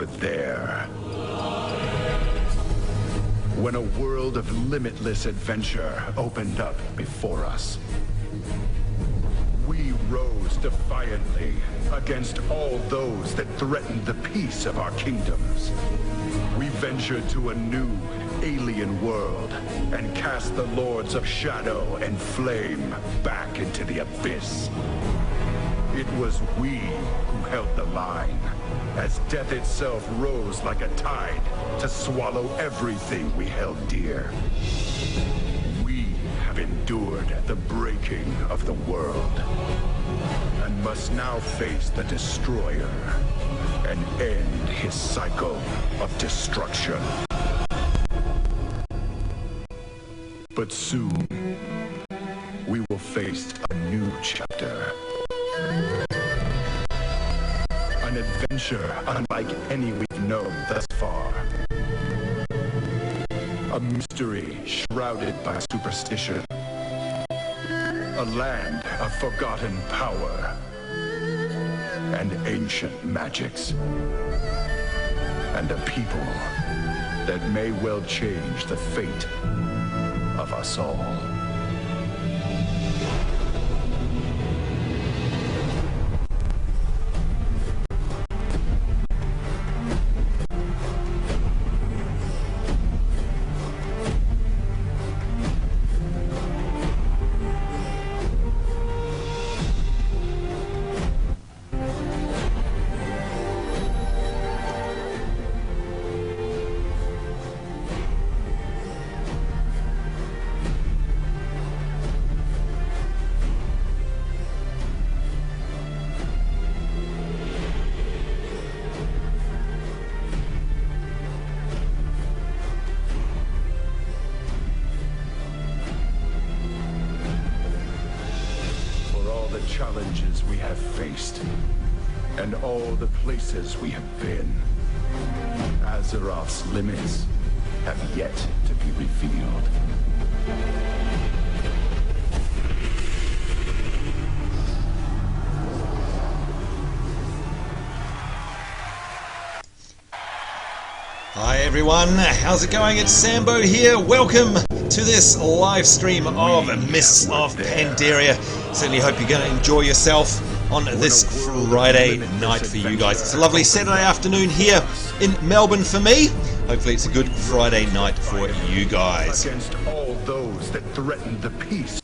were there. When a world of limitless adventure opened up before us, we rose defiantly against all those that threatened the peace of our kingdoms. We ventured to a new, alien world and cast the Lords of Shadow and Flame back into the abyss. It was we who held the line, as death itself rose like a tide to swallow everything we held dear. We have endured the breaking of the world, and must now face the Destroyer and end his cycle of destruction. But soon, we will face a new chapter. An adventure unlike any we've known thus far. A mystery shrouded by superstition. A land of forgotten power and ancient magics. And a people that may well change the fate of us all. Challenges we have faced, and all the places we have been. Azeroth's limits have yet to be revealed. Hi everyone, how's it going? It's Sambo here. Welcome to this live stream of Mists of Pandaria. Certainly hope you're going to enjoy yourself on this Friday night for you guys. It's a lovely Saturday afternoon here in Melbourne for me. Hopefully it's a good Friday night for you guys. Against all those that threaten the peace.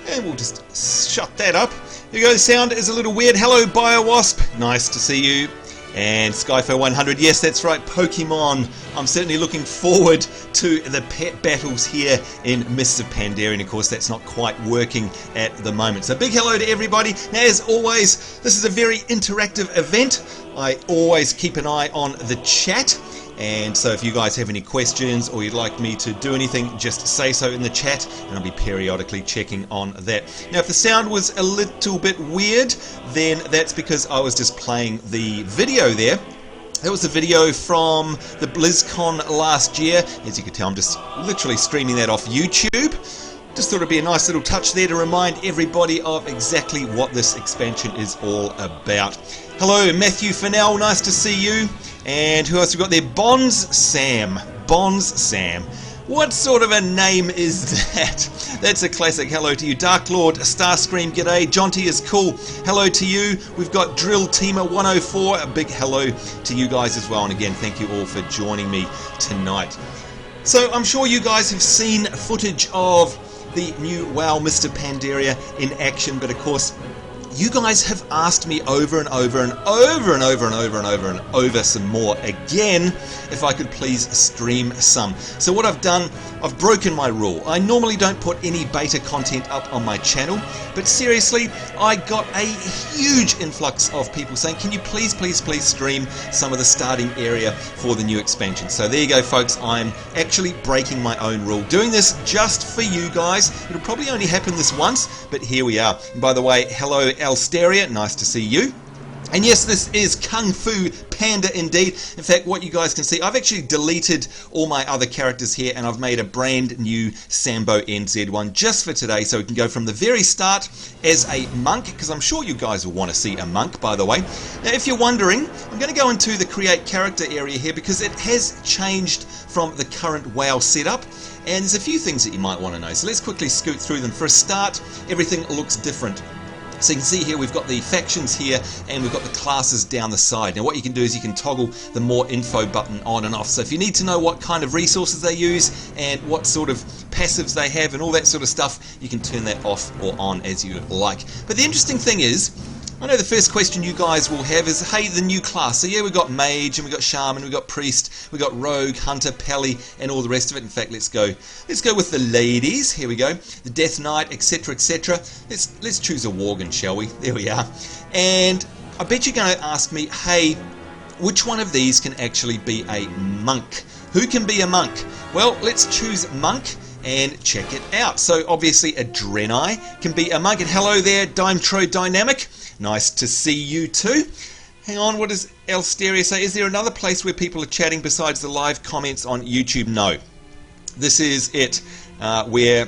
And we'll just shut that up. Here you go, the sound is a little weird. Hello BioWasp, nice to see you. And Skyfo100, yes that's right, Pokemon. I'm certainly looking forward to the pet battles here in Mists of Pandaria, and of course that's not quite working at the moment. So big hello to everybody. Now as always, this is a very interactive event. I always keep an eye on the chat. And so if you guys have any questions or you'd like me to do anything, just say so in the chat and I'll be periodically checking on that. Now if the sound was a little bit weird, then that's because I was just playing the video there. That was the video from the BlizzCon last year. As you can tell, I'm just literally streaming that off YouTube. Just thought it'd be a nice little touch there to remind everybody of exactly what this expansion is all about. Hello Matthew Fennell, nice to see you. And who else we got there? Bonz Sam. Bonz Sam. What sort of a name is that? That's a classic. Hello to you. Dark Lord, Starscream, g'day. Jonty is cool. Hello to you. We've got Drill Teamer 104. A big hello to you guys as well. And again, thank you all for joining me tonight. So I'm sure you guys have seen footage of the new WoW Mr. Pandaria in action, but of course you guys have asked me over and over and over and over and over and over and over some more again if I could please stream some. So what I've done, I've broken my rule. I normally don't put any beta content up on my channel, but seriously, I got a huge influx of people saying, can you please stream some of the starting area for the new expansion. So there you go folks, I'm actually breaking my own rule. Doing this just for you guys. It'll probably only happen this once, but here we are. And by the way, hello Alsteria, nice to see you. And yes, this is Kung Fu Panda indeed. In fact, what you guys can see, I've actually deleted all my other characters here and I've made a brand new Sambo NZ one just for today, so we can go from the very start as a monk, because I'm sure you guys will want to see a monk, by the way. Now, if you're wondering, I'm going to go into the create character area here because it has changed from the current WoW setup. And there's a few things that you might want to know. So let's quickly scoot through them. For a start, everything looks different. So you can see here we've got the factions here and we've got the classes down the side. Now what you can do is you can toggle the more info button on and off. So if you need to know what kind of resources they use and what sort of passives they have and all that sort of stuff, you can turn that off or on as you like. But the interesting thing is, I know the first question you guys will have is, hey, the new class. So yeah, we've got Mage and we've got Shaman, we've got Priest, we've got Rogue, Hunter, Pally, and all the rest of it. In fact, let's go with the ladies. Here we go. The Death Knight, etc., etc. Let's choose a Worgen, shall we? There we are. And I bet you're going to ask me, hey, which one of these can actually be a monk? Who can be a monk? Well, let's choose monk and check it out. So obviously a Draenei can be a monk. And hello there, Dimetro Dynamic. Nice to see you too. Hang on, what does Elsteria say? Is there another place where people are chatting besides the live comments on YouTube? No. This is it, where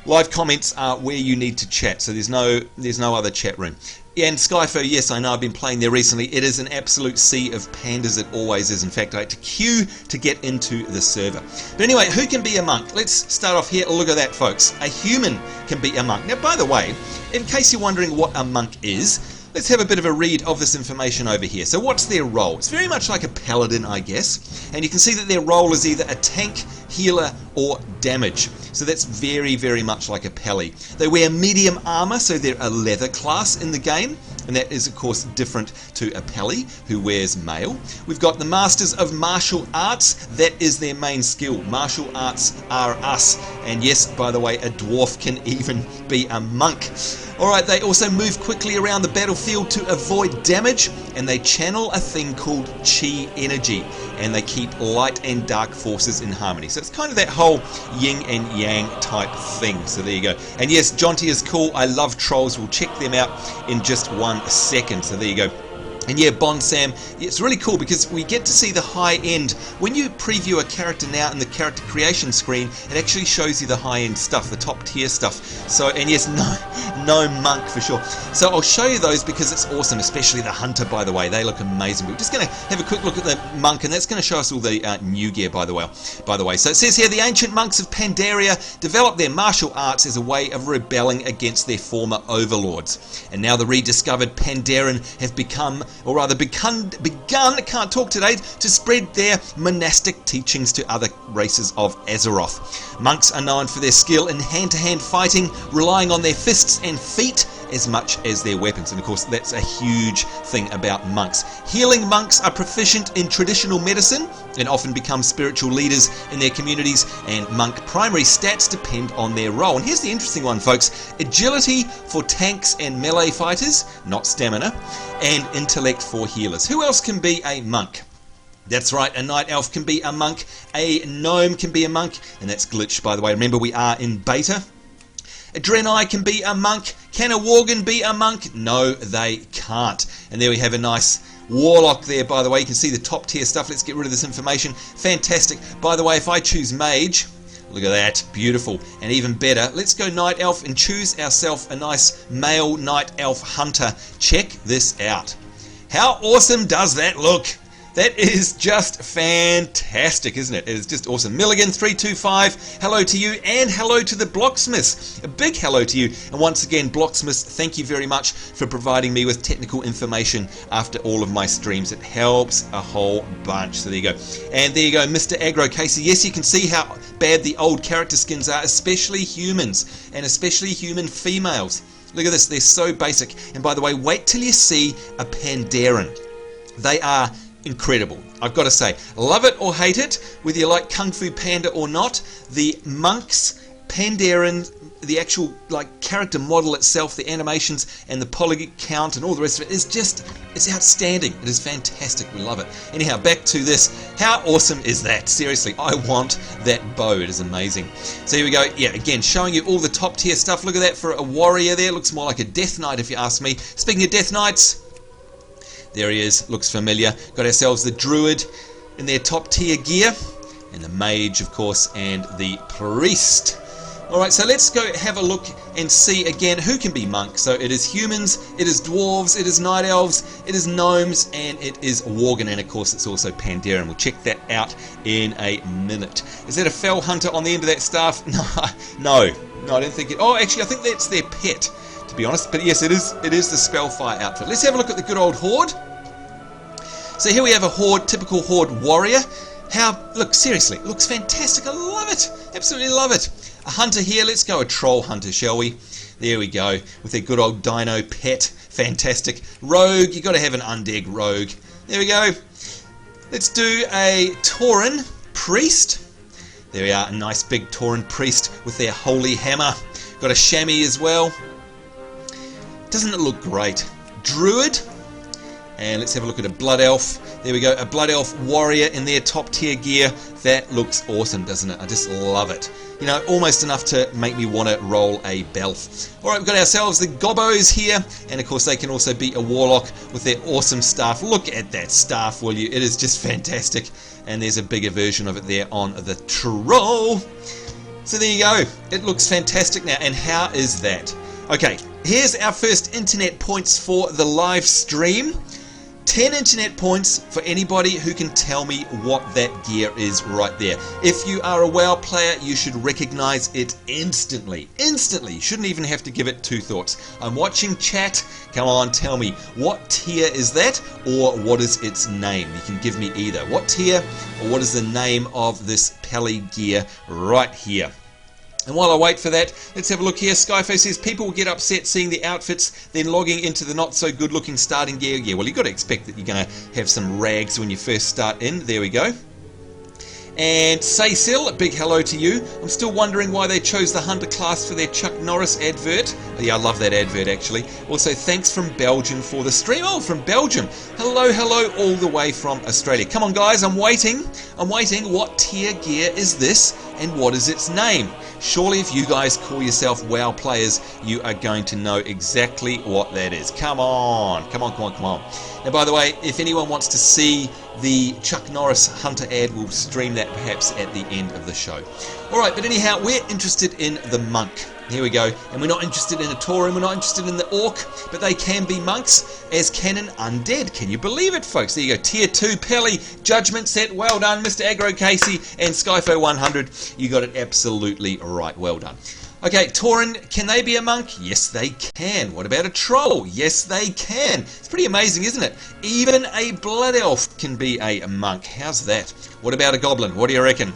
live comments are where you need to chat. So there's no other chat room. Yeah, and Skyfo, yes, I know, I've been playing there recently. It is an absolute sea of pandas, it always is. In fact, I had to queue to get into the server. But anyway, who can be a monk? Let's start off here. Look at that, folks. A human can be a monk. Now, by the way, in case you're wondering what a monk is, let's have a bit of a read of this information over here. So what's their role? It's very much like a paladin, I guess. And you can see that their role is either a tank, healer, or damage. So that's very, very much like a Pally. They wear medium armor, so they're a leather class in the game. And that is, of course, different to a Pally, who wears mail. We've got the Masters of Martial Arts. That is their main skill. Martial arts are us. And yes, by the way, a dwarf can even be a monk. Alright, they also move quickly around the battlefield to avoid damage, and they channel a thing called Chi energy, and they keep light and dark forces in harmony. So it's kind of that whole yin and yang type thing. So there you go. And yes, Jonty is cool. I love trolls. We'll check them out in just 1 second. So there you go. And yeah, Bond Sam, it's really cool because we get to see the high end. When you preview a character now in the character creation screen, it actually shows you the high end stuff, the top tier stuff. So, and yes, no monk for sure. So I'll show you those because it's awesome, especially the Hunter, by the way. They look amazing. We're just going to have a quick look at the monk, and that's going to show us all the new gear, by the way. So it says here, the ancient monks of Pandaria developed their martial arts as a way of rebelling against their former overlords. And now the rediscovered Pandaren have begun, can't talk today, to spread their monastic teachings to other races of Azeroth. Monks are known for their skill in hand-to-hand fighting, relying on their fists and feet as much as their weapons. And of course, that's a huge thing about monks. Healing monks are proficient in traditional medicine and often become spiritual leaders in their communities, and monk primary stats depend on their role. And here's the interesting one, folks. Agility for tanks and melee fighters, not stamina, and intellect for healers. Who else can be a monk? That's right, a night elf can be a monk, a gnome can be a monk, and that's glitched, by the way. Remember, we are in beta. A Draenei can be a monk. Can a Worgen be a monk? No, they can't. And there we have a nice Warlock there, by the way. You can see the top tier stuff. Let's get rid of this information. Fantastic. By the way, if I choose Mage, look at that, beautiful. And even better, let's go Night Elf and choose ourselves a nice male Night Elf Hunter. Check this out. How awesome does that look? That is just fantastic, isn't it? It is just awesome. Milligan325, hello to you, and hello to the Blocksmiths. A big hello to you. And once again, Blocksmiths, thank you very much for providing me with technical information after all of my streams. It helps a whole bunch. So there you go. And there you go, Mr. Aggro Casey. Yes, you can see how bad the old character skins are, especially humans, and especially human females. Look at this, they're so basic. And by the way, wait till you see a Pandaren. They are incredible, I've got to say. Love it or hate it, whether you like Kung Fu Panda or not, the monks, Pandaren, the actual character model itself, the animations and the polygon count and all the rest of it is just, it's outstanding. It is fantastic. We love it. Anyhow, back to this. How awesome is that? Seriously, I want that bow. It is amazing. So here we go. Yeah, again, showing you all the top tier stuff. Look at that for a warrior there. It looks more like a Death Knight if you ask me. Speaking of Death Knights, There he is, looks familiar. Got ourselves the druid in their top tier gear, and the mage, of course, and the priest. Alright, so let's go have a look and see again who can be monk. So it is humans, it is dwarves, it is night elves, it is gnomes, and it is worgen, and of course it's also Pandaren. We'll check that out in a minute. Is that a fell hunter on the end of that staff? No, I don't think it. Oh, actually, I think that's their pet, to be honest. But yes, it is the Spellfire outfit. Let's have a look at the good old horde. So here we have a horde, typical horde warrior. Look, seriously, it looks fantastic. I love it. Absolutely love it. A hunter here. Let's go a troll hunter, shall we? There we go. With their good old dino pet. Fantastic. Rogue. You've got to have an undead rogue. There we go. Let's do a Tauren priest. There we are. A nice big Tauren priest with their holy hammer. Got a chamois as well. Doesn't it look great? Druid. And let's have a look at a blood elf. There we go, a blood elf warrior in their top tier gear. That looks awesome, doesn't it? I just love it. You know, almost enough to make me want to roll a belf. Alright, we've got ourselves the gobos here, and of course they can also be a warlock with their awesome staff. Look at that staff, will you? It is just fantastic. And there's a bigger version of it there on the troll. So there you go. It looks fantastic now. And how is that? Okay, here's our first internet points for the live stream. 10 internet points for anybody who can tell me what that gear is right there. If you are a WoW player, you should recognize it instantly. Instantly. You shouldn't even have to give it two thoughts. I'm watching chat. Come on, tell me, what tier is that, or what is its name? You can give me either. What tier, or what is the name of this Peli gear right here? And while I wait for that, let's have a look here. Skyfo says people will get upset seeing the outfits, then logging into the not so good looking starting gear. Yeah, well, you've got to expect that you're going to have some rags when you first start in. There we go. And Saysil, a big hello to you. I'm still wondering why they chose the Hunter class for their Chuck Norris advert. Oh, yeah, I love that advert actually. Also, thanks from Belgium for the stream. Oh, from Belgium. Hello, hello, all the way from Australia. Come on, guys, I'm waiting. I'm waiting. What tier gear is this, and what is its name? Surely if you guys call yourself WoW players, you are going to know exactly what that is. Come on. Come on, come on, come on. Now, by the way, if anyone wants to see the Chuck Norris Hunter ad, we'll stream that perhaps at the end of the show. Alright, but anyhow, we're interested in the monk. Here we go. And we're not interested in a Tauren, we're not interested in the orc, but they can be monks, as can an undead. Can you believe it, folks? There you go. Tier 2 Peli, Judgment Set. Well done, Mr. Aggro Casey and Skyfo 100. You got it absolutely right. Well done. Okay, Tauren, can they be a monk? Yes, they can. What about a troll? Yes, they can. It's pretty amazing, isn't it? Even a blood elf can be a monk. How's that? What about a goblin? What do you reckon?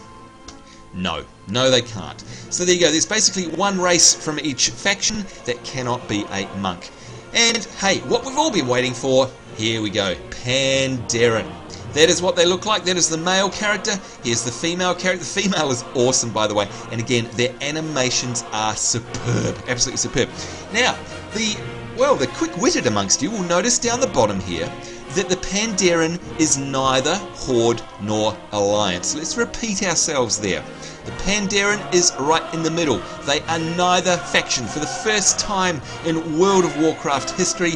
No. No, they can't. So there you go. There's basically one race from each faction that cannot be a monk. And, hey, what we've all been waiting for, here we go. Pandaren. That is what they look like. That is the male character. Here's the female character. The female is awesome, by the way. And again, their animations are superb. Absolutely superb. Now, the quick-witted amongst you will notice down the bottom here that the Pandaren is neither Horde nor Alliance. Let's repeat ourselves there. The Pandaren is right in the middle. They are neither faction. For the first time in World of Warcraft history,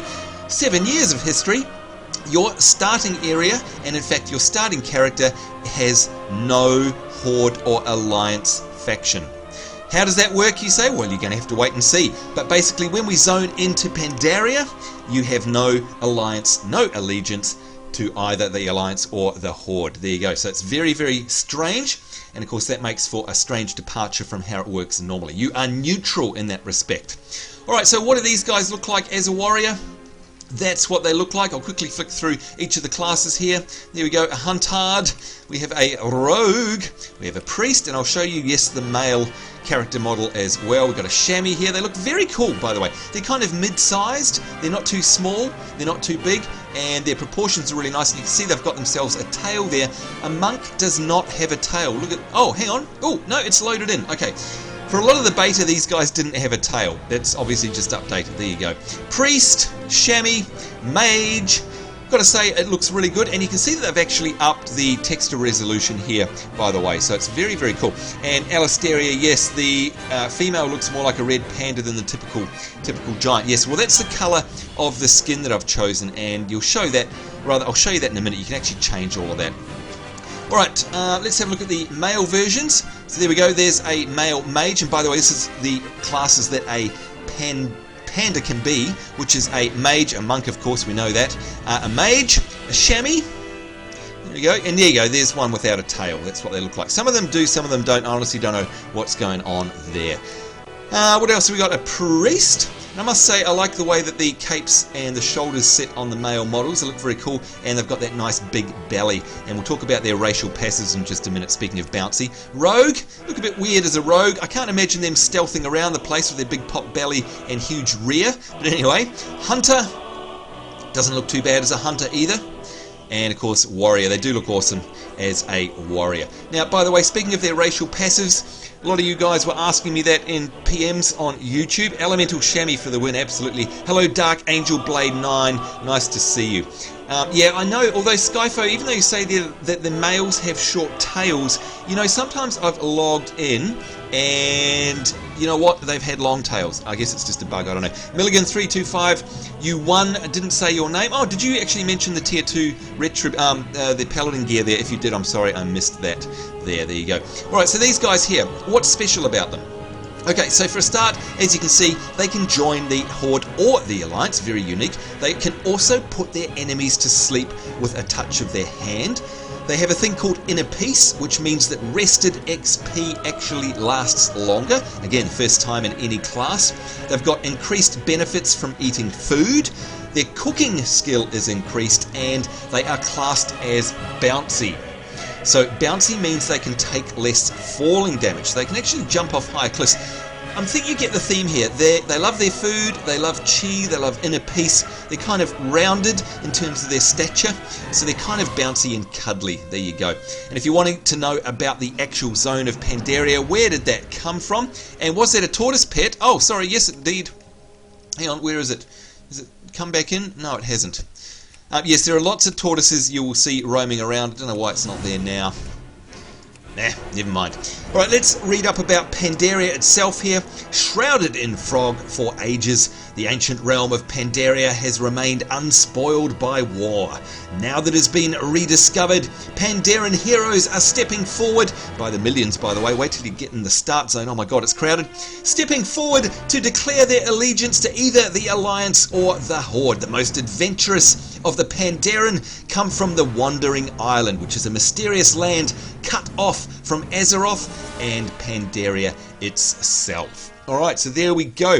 7 years of history, your starting area, and in fact your starting character, has no Horde or Alliance faction. How does that work, you say? Well, you're going to have to wait and see. But basically, when we zone into Pandaria, you have no alliance, no allegiance to either the Alliance or the Horde. There you go. So it's very, very strange. And of course, that makes for a strange departure from how it works normally. You are neutral in that respect. All right, so what do these guys look like as a warrior? That's what they look like. I'll quickly flick through each of the classes here. There we go, a Huntard. We have a Rogue. We have a Priest, and I'll show you, yes, the male character model as well. We've got a Chamois here. They look very cool, by the way. They're kind of mid-sized. They're not too small. They're not too big. And their proportions are really nice. And you can see they've got themselves a tail there. A monk does not have a tail. Look at... Oh, hang on. Oh, no, it's loaded in. Okay. For a lot of the beta, these guys didn't have a tail. That's obviously just updated. There you go. Priest, Chamois, Mage. Got got to say it looks really good, and you can see that they've actually upped the texture resolution here, by the way, so it's very, very cool. And Alistaria, yes, the female looks more like a red panda than the typical giant. Yes, well, that's the colour of the skin that I've chosen, and you'll show that, rather, I'll show you that in a minute. You can actually change all of that. Alright, let's have a look at the male versions. So there we go, there's a male mage, and by the way, this is the classes that a panda can be, which is a mage, a monk, of course, we know that, a mage, a chamois, there we go, and there you go, there's one without a tail. That's what they look like. Some of them do, some of them don't. I honestly don't know what's going on there. What else have we got? A priest. And I must say, I like the way that the capes and the shoulders sit on the male models. They look very cool, and they've got that nice big belly. And we'll talk about their racial passes in just a minute, speaking of bouncy. Rogue, look a bit weird as a rogue. I can't imagine them stealthing around the place with their big pop belly and huge rear. But anyway, hunter, doesn't look too bad as a hunter either. And of course, warrior. They do look awesome as a warrior. Now, by the way, speaking of their racial passives, a lot of you guys were asking me that in PMs on YouTube. Elemental Chamois for the win, absolutely. Hello, Dark Angel Blade 9. Nice to see you. Yeah, I know, although Skyfo, even though you say that the males have short tails, you know, sometimes I've logged in and you know what? They've had long tails. I guess it's just a bug, I don't know. Milligan325, you won, didn't say your name. Oh, did you actually mention the tier 2 the paladin gear there? If you did, I'm sorry, I missed that there. There you go. Alright, so these guys here, what's special about them? Okay, so for a start, as you can see, they can join the Horde or the Alliance, very unique. They can also put their enemies to sleep with a touch of their hand. They have a thing called Inner Peace, which means that rested XP actually lasts longer. Again, first time in any class. They've got increased benefits from eating food. Their cooking skill is increased, and they are classed as bouncy. So bouncy means they can take less falling damage. They can actually jump off higher cliffs. I think you get the theme here. They love their food, they love chi, they love inner peace. They're kind of rounded in terms of their stature, so they're kind of bouncy and cuddly. There you go. And if you're wanting to know about the actual zone of Pandaria, where did that come from? And was that a tortoise pet? Oh, sorry, yes indeed. Hang on, where is it? Has it come back in? No, it hasn't. Yes, there are lots of tortoises you will see roaming around. I don't know why it's not there now. Nah, never mind. Alright, let's read up about Pandaria itself here. Shrouded in fog for ages, the ancient realm of Pandaria has remained unspoiled by war. Now that it has been rediscovered, Pandaren heroes are stepping forward, by the millions by the way, wait till you get in the start zone, oh my god it's crowded, stepping forward to declare their allegiance to either the Alliance or the Horde. The most adventurous of the Pandaren come from the Wandering Island, which is a mysterious land cut off from Azeroth and Pandaria itself. Alright, so there we go.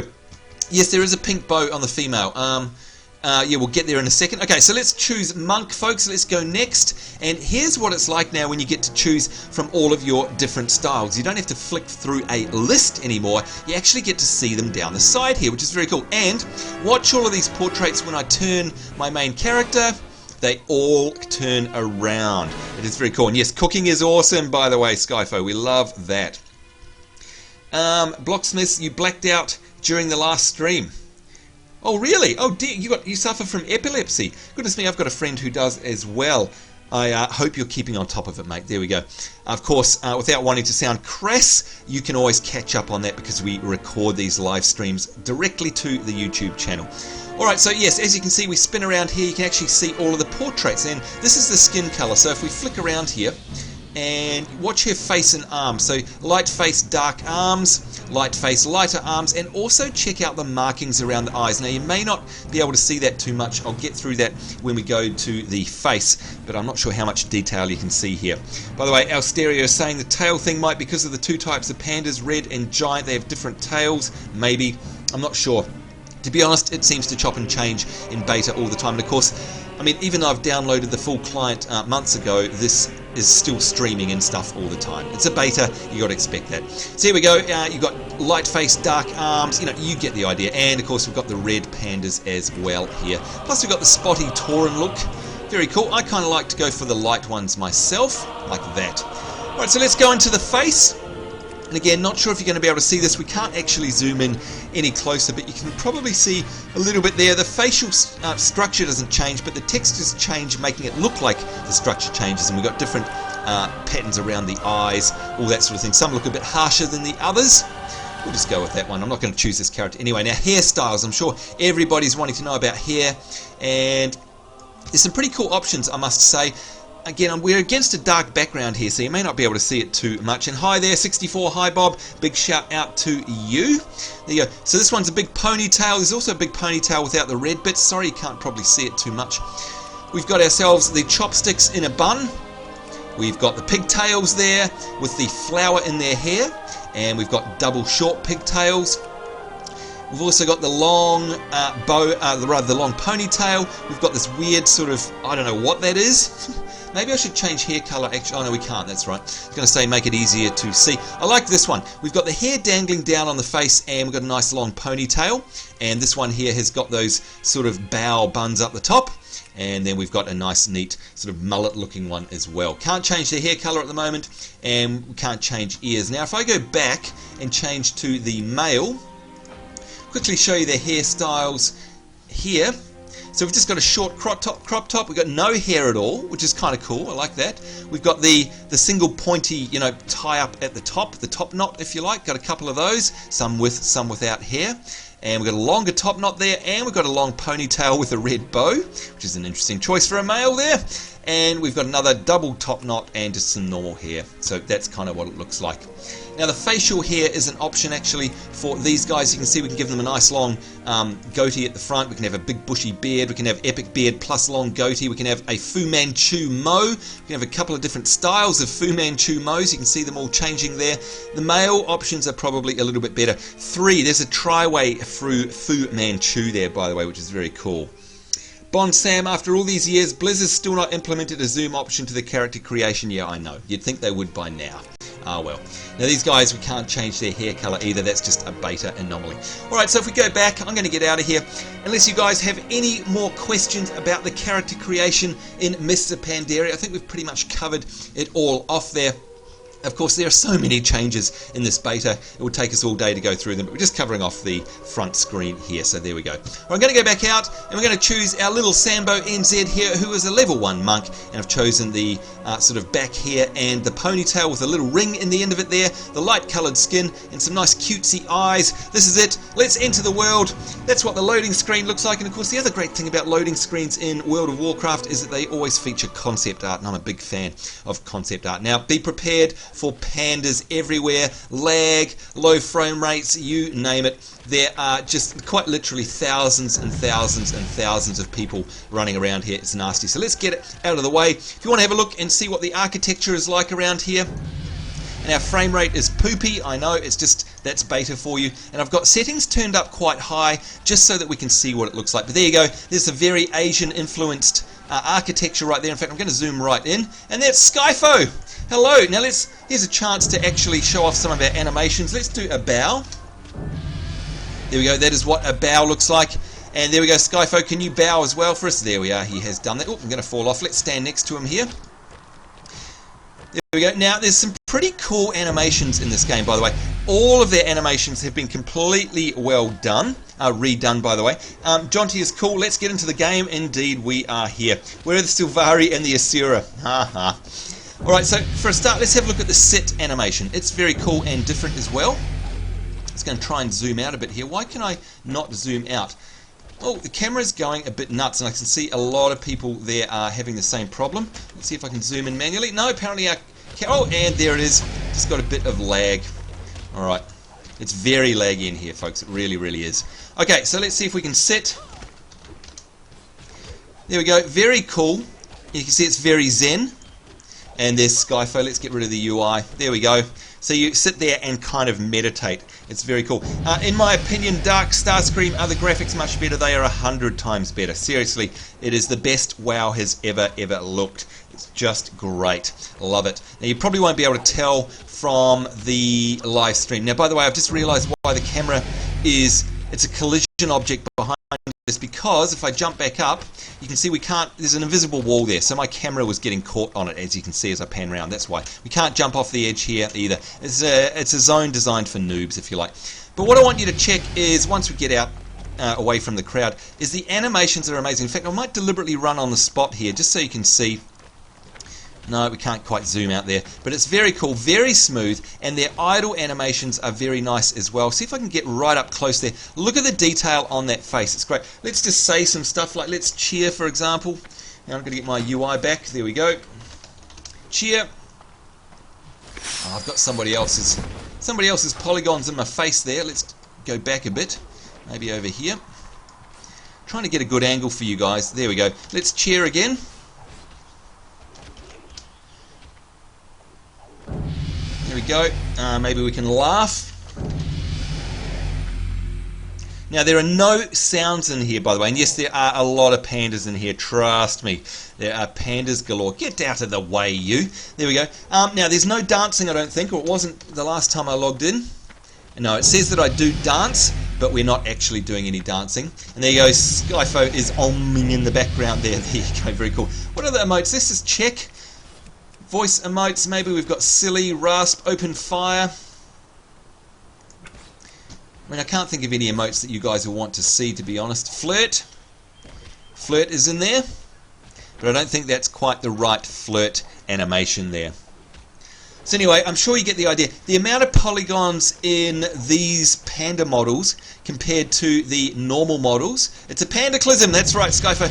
Yes, there is a pink bow on the female. Yeah, we'll get there in a second. Okay, so let's choose monk, folks. Let's go next. And here's what it's like now when you get to choose from all of your different styles. You don't have to flick through a list anymore. You actually get to see them down the side here, which is very cool. And watch all of these portraits when I turn my main character. They all turn around. It is very cool. And yes, cooking is awesome, by the way, Skyfo. We love that. Blocksmiths, you blacked out during the last stream. Oh really? Oh dear, you suffer from epilepsy. Goodness me, I've got a friend who does as well. I hope you're keeping on top of it, mate. There we go. Of course, without wanting to sound crass, you can always catch up on that because we record these live streams directly to the YouTube channel. Alright, so yes, as you can see, we spin around here, you can actually see all of the portraits, and this is the skin colour. So if we flick around here, and watch her face and arms. So light face, dark arms, light face, lighter arms, and also check out the markings around the eyes. Now you may not be able to see that too much. I'll get through that when we go to the face, but I'm not sure how much detail you can see here. By the way, Alsterio is saying the tail thing might be because of the two types of pandas, red and giant. They have different tails, maybe. I'm not sure. To be honest, it seems to chop and change in beta all the time. And of course, I mean, even though I've downloaded the full client months ago, this is still streaming and stuff all the time. It's a beta, you got to expect that. So here we go, you've got light face, dark arms, you know, you get the idea. And of course we've got the red pandas as well here. Plus we've got the spotty Tauren look. Very cool. I kind of like to go for the light ones myself, like that. Alright, so let's go into the face. And again, not sure if you're going to be able to see this. We can't actually zoom in any closer, but you can probably see a little bit there. The facial structure doesn't change, but the textures change, making it look like the structure changes. And we've got different patterns around the eyes, all that sort of thing. Some look a bit harsher than the others. We'll just go with that one. I'm not going to choose this character anyway. Now, hairstyles. I'm sure everybody's wanting to know about hair, and there's some pretty cool options, I must say. Again, we're against a dark background here, so you may not be able to see it too much. And hi there, 64. Hi, Bob. Big shout out to you. There you go. So this one's a big ponytail. There's also a big ponytail without the red bits. Sorry, you can't probably see it too much. We've got ourselves the chopsticks in a bun. We've got the pigtails there with the flower in their hair. And we've got double short pigtails. We've also got the long the long ponytail. We've got this weird sort of, I don't know what that is. Maybe I should change hair color. Actually, oh no, we can't. That's right. I was going to say make it easier to see. I like this one. We've got the hair dangling down on the face, and we've got a nice long ponytail. And this one here has got those sort of bow buns up the top. And then we've got a nice, neat sort of mullet-looking one as well. Can't change the hair color at the moment, and we can't change ears. Now, if I go back and change to the male, quickly show you their hairstyles here. So we've just got a short crop top. We've got no hair at all, which is kind of cool. I like that. We've got the single pointy, you know, tie up at the top knot, if you like. Got a couple of those, some with, some without hair. And we've got a longer top knot there, and we've got a long ponytail with a red bow, which is an interesting choice for a male there. And we've got another double top knot and just some normal hair. So that's kind of what it looks like. Now the facial hair is an option actually for these guys. You can see we can give them a nice long goatee at the front. We can have a big bushy beard. We can have epic beard plus long goatee. We can have a Fu Manchu mo. We can have a couple of different styles of Fu Manchu mo's. You can see them all changing there. The male options are probably a little bit better. There's a tri-way Fu Manchu there, by the way, which is very cool. Bond Sam, after all these years, Blizzard's still not implemented a zoom option to the character creation. Yeah, I know. You'd think they would by now. Ah, well. Now these guys, we can't change their hair color either. That's just a beta anomaly. Alright, so if we go back, I'm going to get out of here. Unless you guys have any more questions about the character creation in Mr. Pandaria, I think we've pretty much covered it all off there. Of course, there are so many changes in this beta, it would take us all day to go through them, but we're just covering off the front screen here, so there we go. I'm going to go back out, and we're going to choose our little Sambo NZ here, who is a level 1 monk, and I've chosen the sort of back hair and the ponytail with a little ring in the end of it there, the light coloured skin, and some nice cutesy eyes. This is it. Let's enter the world. That's what the loading screen looks like, and of course the other great thing about loading screens in World of Warcraft is that they always feature concept art, and I'm a big fan of concept art. Now, be prepared for pandas everywhere, lag, low frame rates, you name it. There are just quite literally thousands and thousands and thousands of people running around here. It's nasty. So let's get it out of the way. If you want to have a look and see what the architecture is like around here, and our frame rate is poopy, I know, it's just, that's beta for you. And I've got settings turned up quite high just so that we can see what it looks like. But there you go, there's a very Asian influenced architecture right there. In fact, I'm going to zoom right in, and that's Skyfo. Hello. Now here's a chance to actually show off some of our animations. Let's do a bow. There we go, that is what a bow looks like. And there we go, Skyfo, can you bow as well for us? There we are, he has done that. Oh, I'm going to fall off. Let's stand next to him here. There we go. Now, there's some pretty cool animations in this game, by the way. All of their animations have been completely well done. Redone, by the way. Jonty is cool. Let's get into the game. Indeed, we are here. Where are the Sylvari and the Asura? Ha. Alright, so for a start, let's have a look at the sit animation. It's very cool and different as well. It's going to try and zoom out a bit here. Why can I not zoom out? Oh, the camera's going a bit nuts, and I can see a lot of people there are having the same problem. Let's see if I can zoom in manually. No, apparently our... Oh, and there it is. Just got a bit of lag. Alright. It's very laggy in here, folks. It really, really is. Okay, so let's see if we can sit. There we go. Very cool. You can see it's very zen. And there's Skyfo. Let's get rid of the UI. There we go. So you sit there and kind of meditate. It's very cool. In my opinion, Dark Starscream are the graphics much better. They are 100 times better. Seriously, it is the best WoW has ever looked. It's just great. Love it. Now, you probably won't be able to tell from the live stream. Now, by the way, I've just realized why the camera is... It's a collision object behind this, because if I jump back up, you can see we can't, there's an invisible wall there, so my camera was getting caught on it, as you can see as I pan around. That's why we can't jump off the edge here either. It's a zone designed for noobs, if you like. But what I want you to check is, once we get out away from the crowd, is the animations are amazing. In fact, I might deliberately run on the spot here just so you can see. No, we can't quite zoom out there, but it's very cool, very smooth, and their idle animations are very nice as well. See if I can get right up close there. Look at the detail on that face. It's great. Let's just say some stuff like, let's cheer, for example. Now I'm going to get my UI back. There we go. Cheer. Oh, I've got somebody else's polygons in my face there. Let's go back a bit. Maybe over here. Trying to get a good angle for you guys. There we go. Let's cheer again. There we go. Maybe we can laugh. Now, there are no sounds in here, by the way. And yes, there are a lot of pandas in here. Trust me. There are pandas galore. Get out of the way, you. There we go. Now, there's no dancing, I don't think, or it wasn't the last time I logged in. No, it says that I do dance, but we're not actually doing any dancing. And there you go. Skyfo is oming in the background there. There you go. Very cool. What other emotes? Let's just check. Voice emotes, maybe we've got silly, rasp, open fire. I mean, I can't think of any emotes that you guys will want to see, to be honest. Flirt. Flirt is in there, but I don't think that's quite the right flirt animation there. So anyway, I'm sure you get the idea. The amount of polygons in these panda models compared to the normal models, it's a pandaclysm, that's right, Skyfo,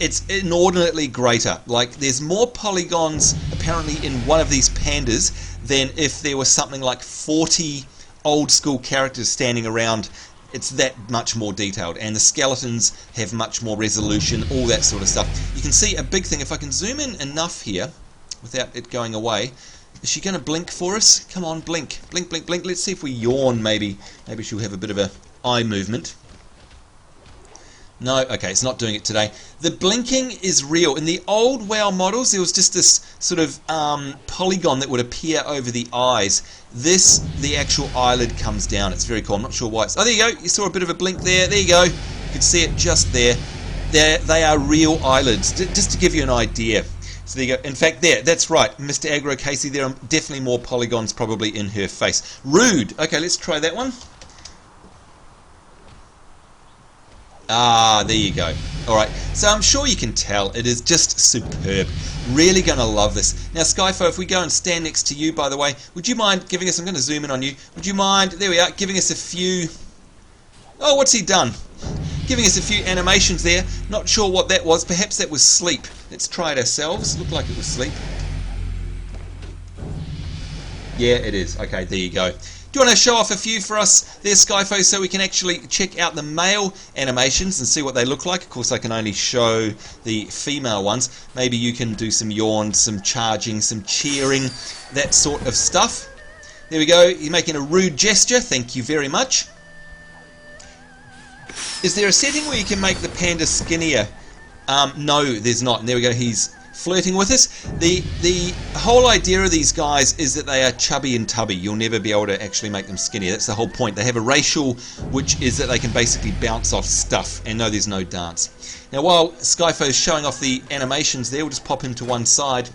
it's inordinately greater. Like, there's more polygons apparently in one of these pandas than if there was something like 40 old school characters standing around. It's that much more detailed, and the skeletons have much more resolution, all that sort of stuff. You can see a big thing. If I can zoom in enough here without it going away. Is she going to blink for us? Come on, blink. Blink, blink, blink. Let's see if we yawn, maybe. Maybe she'll have a bit of a eye movement. No, okay, it's not doing it today. The blinking is real. In the old WoW models, there was just this sort of polygon that would appear over the eyes. This, the actual eyelid comes down. It's very cool. I'm not sure why it's... Oh, there you go. You saw a bit of a blink there. There you go. You can see it just there. They are real eyelids, just to give you an idea. So there you go. In fact, that's right. Mr. Agro Casey, there are definitely more polygons probably in her face. Rude. Okay, let's try that one. Ah, there you go. Alright, so I'm sure you can tell it is just superb. Really going to love this. Now, Skyfo, if we go and stand next to you, by the way, would you mind giving us... I'm going to zoom in on you. Would you mind... There we are. Giving us a few... Oh, what's he done? Giving us a few animations there. Not sure what that was. Perhaps that was sleep. Let's try it ourselves. Looked like it was sleep. Yeah, it is. Okay, there you go. Do you want to show off a few for us there, Skyfo, so we can actually check out the male animations and see what they look like? Of course, I can only show the female ones. Maybe you can do some yawns, some charging, some cheering, that sort of stuff. There we go. You're making a rude gesture. Thank you very much. Is there a setting where you can make the panda skinnier? No, there's not. And there we go. He's flirting with us. The whole idea of these guys is that they are chubby and tubby. You'll never be able to actually make them skinnier. That's the whole point. They have a racial, which is that they can basically bounce off stuff. And no, there's no dance. Now, while Skyfo is showing off the animations there, we'll just pop him to one side.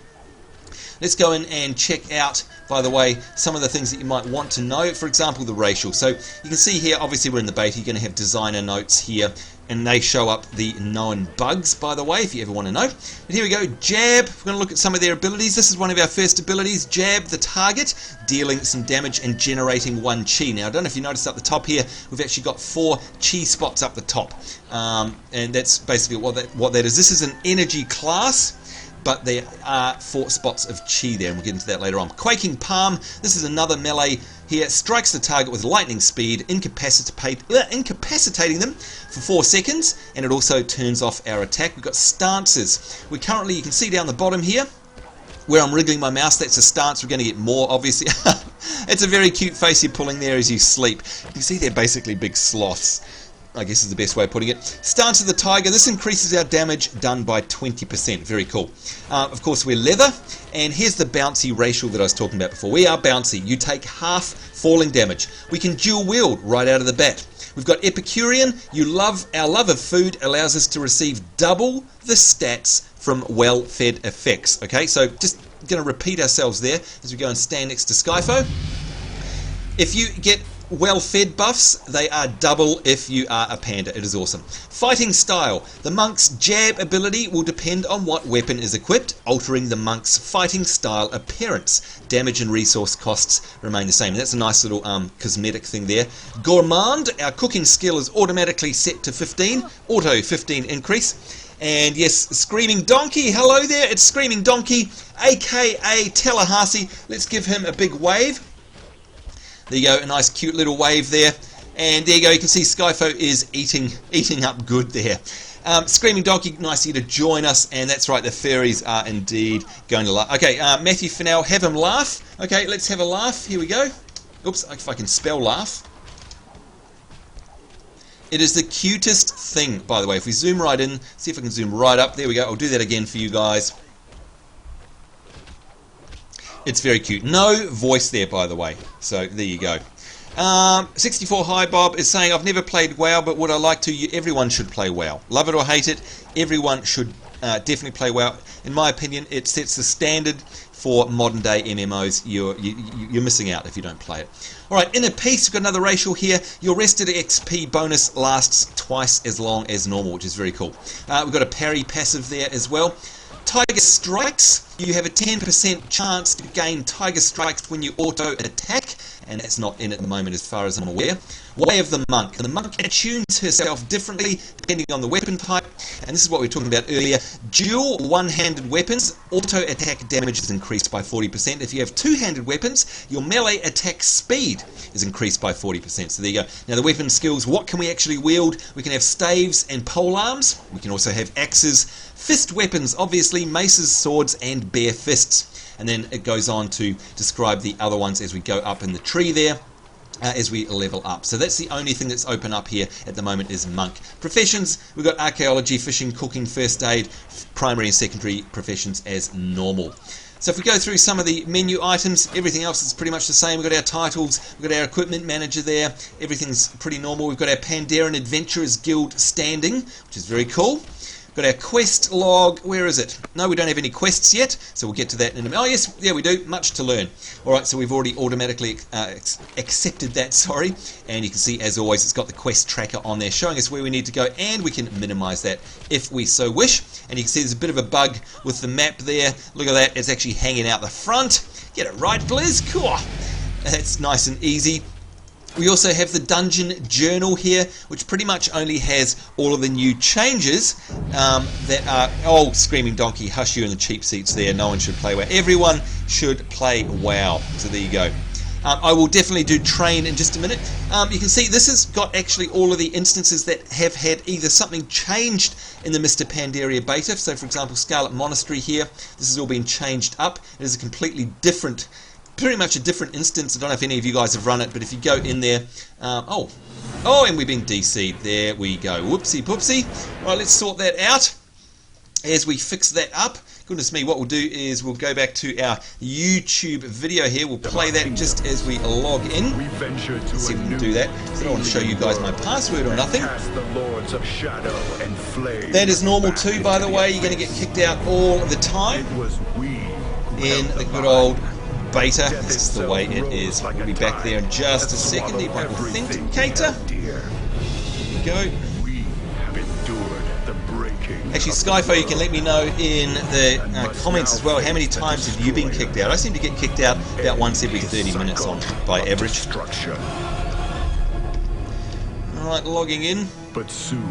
Let's go in and check out, by the way, some of the things that you might want to know. For example, the racial. So you can see here, obviously we're in the beta, you're going to have designer notes here, and they show up the known bugs, by the way, if you ever want to know. But here we go, Jab. We're going to look at some of their abilities. This is one of our first abilities, Jab the target, dealing some damage and generating 1 chi. Now, I don't know if you noticed up the top here, we've actually got 4 chi spots up the top. And that's basically what that is. This is an energy class, but there are 4 spots of chi there, and we'll get into that later on. Quaking Palm, this is another melee here. Strikes the target with lightning speed, incapacitating them for 4 seconds, and it also turns off our attack. We've got stances. We currently, you can see down the bottom here, where I'm wriggling my mouse, that's a stance. We're going to get more, obviously. It's a very cute face you're pulling there as you sleep. You can see they're basically big sloths. I guess is the best way of putting it. Stance of the Tiger. This increases our damage done by 20%. Very cool. Of course, we're leather. And here's the bouncy racial that I was talking about before. We are bouncy. You take half falling damage. We can dual wield right out of the bat. We've got Epicurean. Our love of food allows us to receive double the stats from well-fed effects. Okay, so just going to repeat ourselves there as we go and stand next to Skyfo. If you get well-fed buffs, they are double if you are a panda. It is awesome. Fighting style. The monk's jab ability will depend on what weapon is equipped, altering the monk's fighting style appearance. Damage and resource costs remain the same. And that's a nice little cosmetic thing there. Gourmand. Our cooking skill is automatically set to 15. Auto 15 increase. And yes, Screaming Donkey. Hello there. It's Screaming Donkey, aka Tallahassee. Let's give him a big wave. There you go, a nice cute little wave there. And there you go, you can see Skyfo is eating up good there. Screaming Donkey, nice of you to join us. And that's right, the fairies are indeed going to laugh. Okay, Matthew Fennell, have him laugh. Okay, let's have a laugh. Here we go. Oops, if I can spell laugh. It is the cutest thing, by the way. If we zoom right in, see if I can zoom right up. There we go, I'll do that again for you guys. It's very cute. No voice there, by the way. So there you go. 64 Hi Bob is saying, I've never played WoW, but would I like to? Everyone should play WoW. Love it or hate it, everyone should definitely play WoW. In my opinion, it sets the standard for modern day MMOs. You're missing out if you don't play it. Alright, Inner Peace, we've got another racial here. Your rested XP bonus lasts twice as long as normal, which is very cool. We've got a parry passive there as well. Tiger Strikes, you have a 10% chance to gain Tiger Strikes when you auto attack, and that's not in at the moment as far as I'm aware. Way of the Monk. The monk attunes herself differently depending on the weapon type, and this is what we were talking about earlier. Dual one-handed weapons, auto attack damage is increased by 40%. If you have two-handed weapons, your melee attack speed is increased by 40%. So there you go. Now the weapon skills, what can we actually wield? We can have staves and polearms. We can also have axes. Fist weapons, obviously, maces, swords, and bare fists. And then it goes on to describe the other ones as we go up in the tree there, as we level up. So that's the only thing that's open up here at the moment is monk. Professions, we've got archaeology, fishing, cooking, first aid, primary and secondary professions as normal. So if we go through some of the menu items, everything else is pretty much the same. We've got our titles, we've got our equipment manager there, everything's pretty normal. We've got our Pandaren Adventurers Guild standing, which is very cool. Got our quest log. Where is it? No, we don't have any quests yet, so we'll get to that in a minute. Oh yes, yeah, we do. Much to learn. Alright, so we've already automatically accepted that, sorry. And you can see, as always, it's got the quest tracker on there showing us where we need to go, and we can minimize that if we so wish. And you can see there's a bit of a bug with the map there. Look at that, it's actually hanging out the front. Get it right, Blizz. Cool. That's nice and easy. We also have the Dungeon Journal here, which pretty much only has all of the new changes that are... Oh, Screaming Donkey, hush you in the cheap seats there. No one should play WoW. Everyone should play WoW. So there you go. I will definitely do train in just a minute. You can see this has got actually all of the instances that have had either something changed in the Mr. Pandaria beta. So, for example, Scarlet Monastery here. This has all been changed up. It is a completely different... Pretty much a different instance. I don't know if any of you guys have run it, but if you go in there... Oh, and we've been DC'd. There we go. Whoopsie poopsie. Right, let's sort that out as we fix that up. Goodness me, what we'll do is we'll go back to our YouTube video here. We'll play that just as we log in. Let's see if we can do that. I don't want to show you guys my password or nothing. That is normal too, by the way. You're going to get kicked out all the time in the good old... beta. This is the way it is. We'll be back there in just a second. Need my authenticator. Here we go. Actually, Skyfo, you can let me know in the comments as well, how many times have you been kicked out? I seem to get kicked out about once every 30 minutes by average. Alright, logging in. But soon,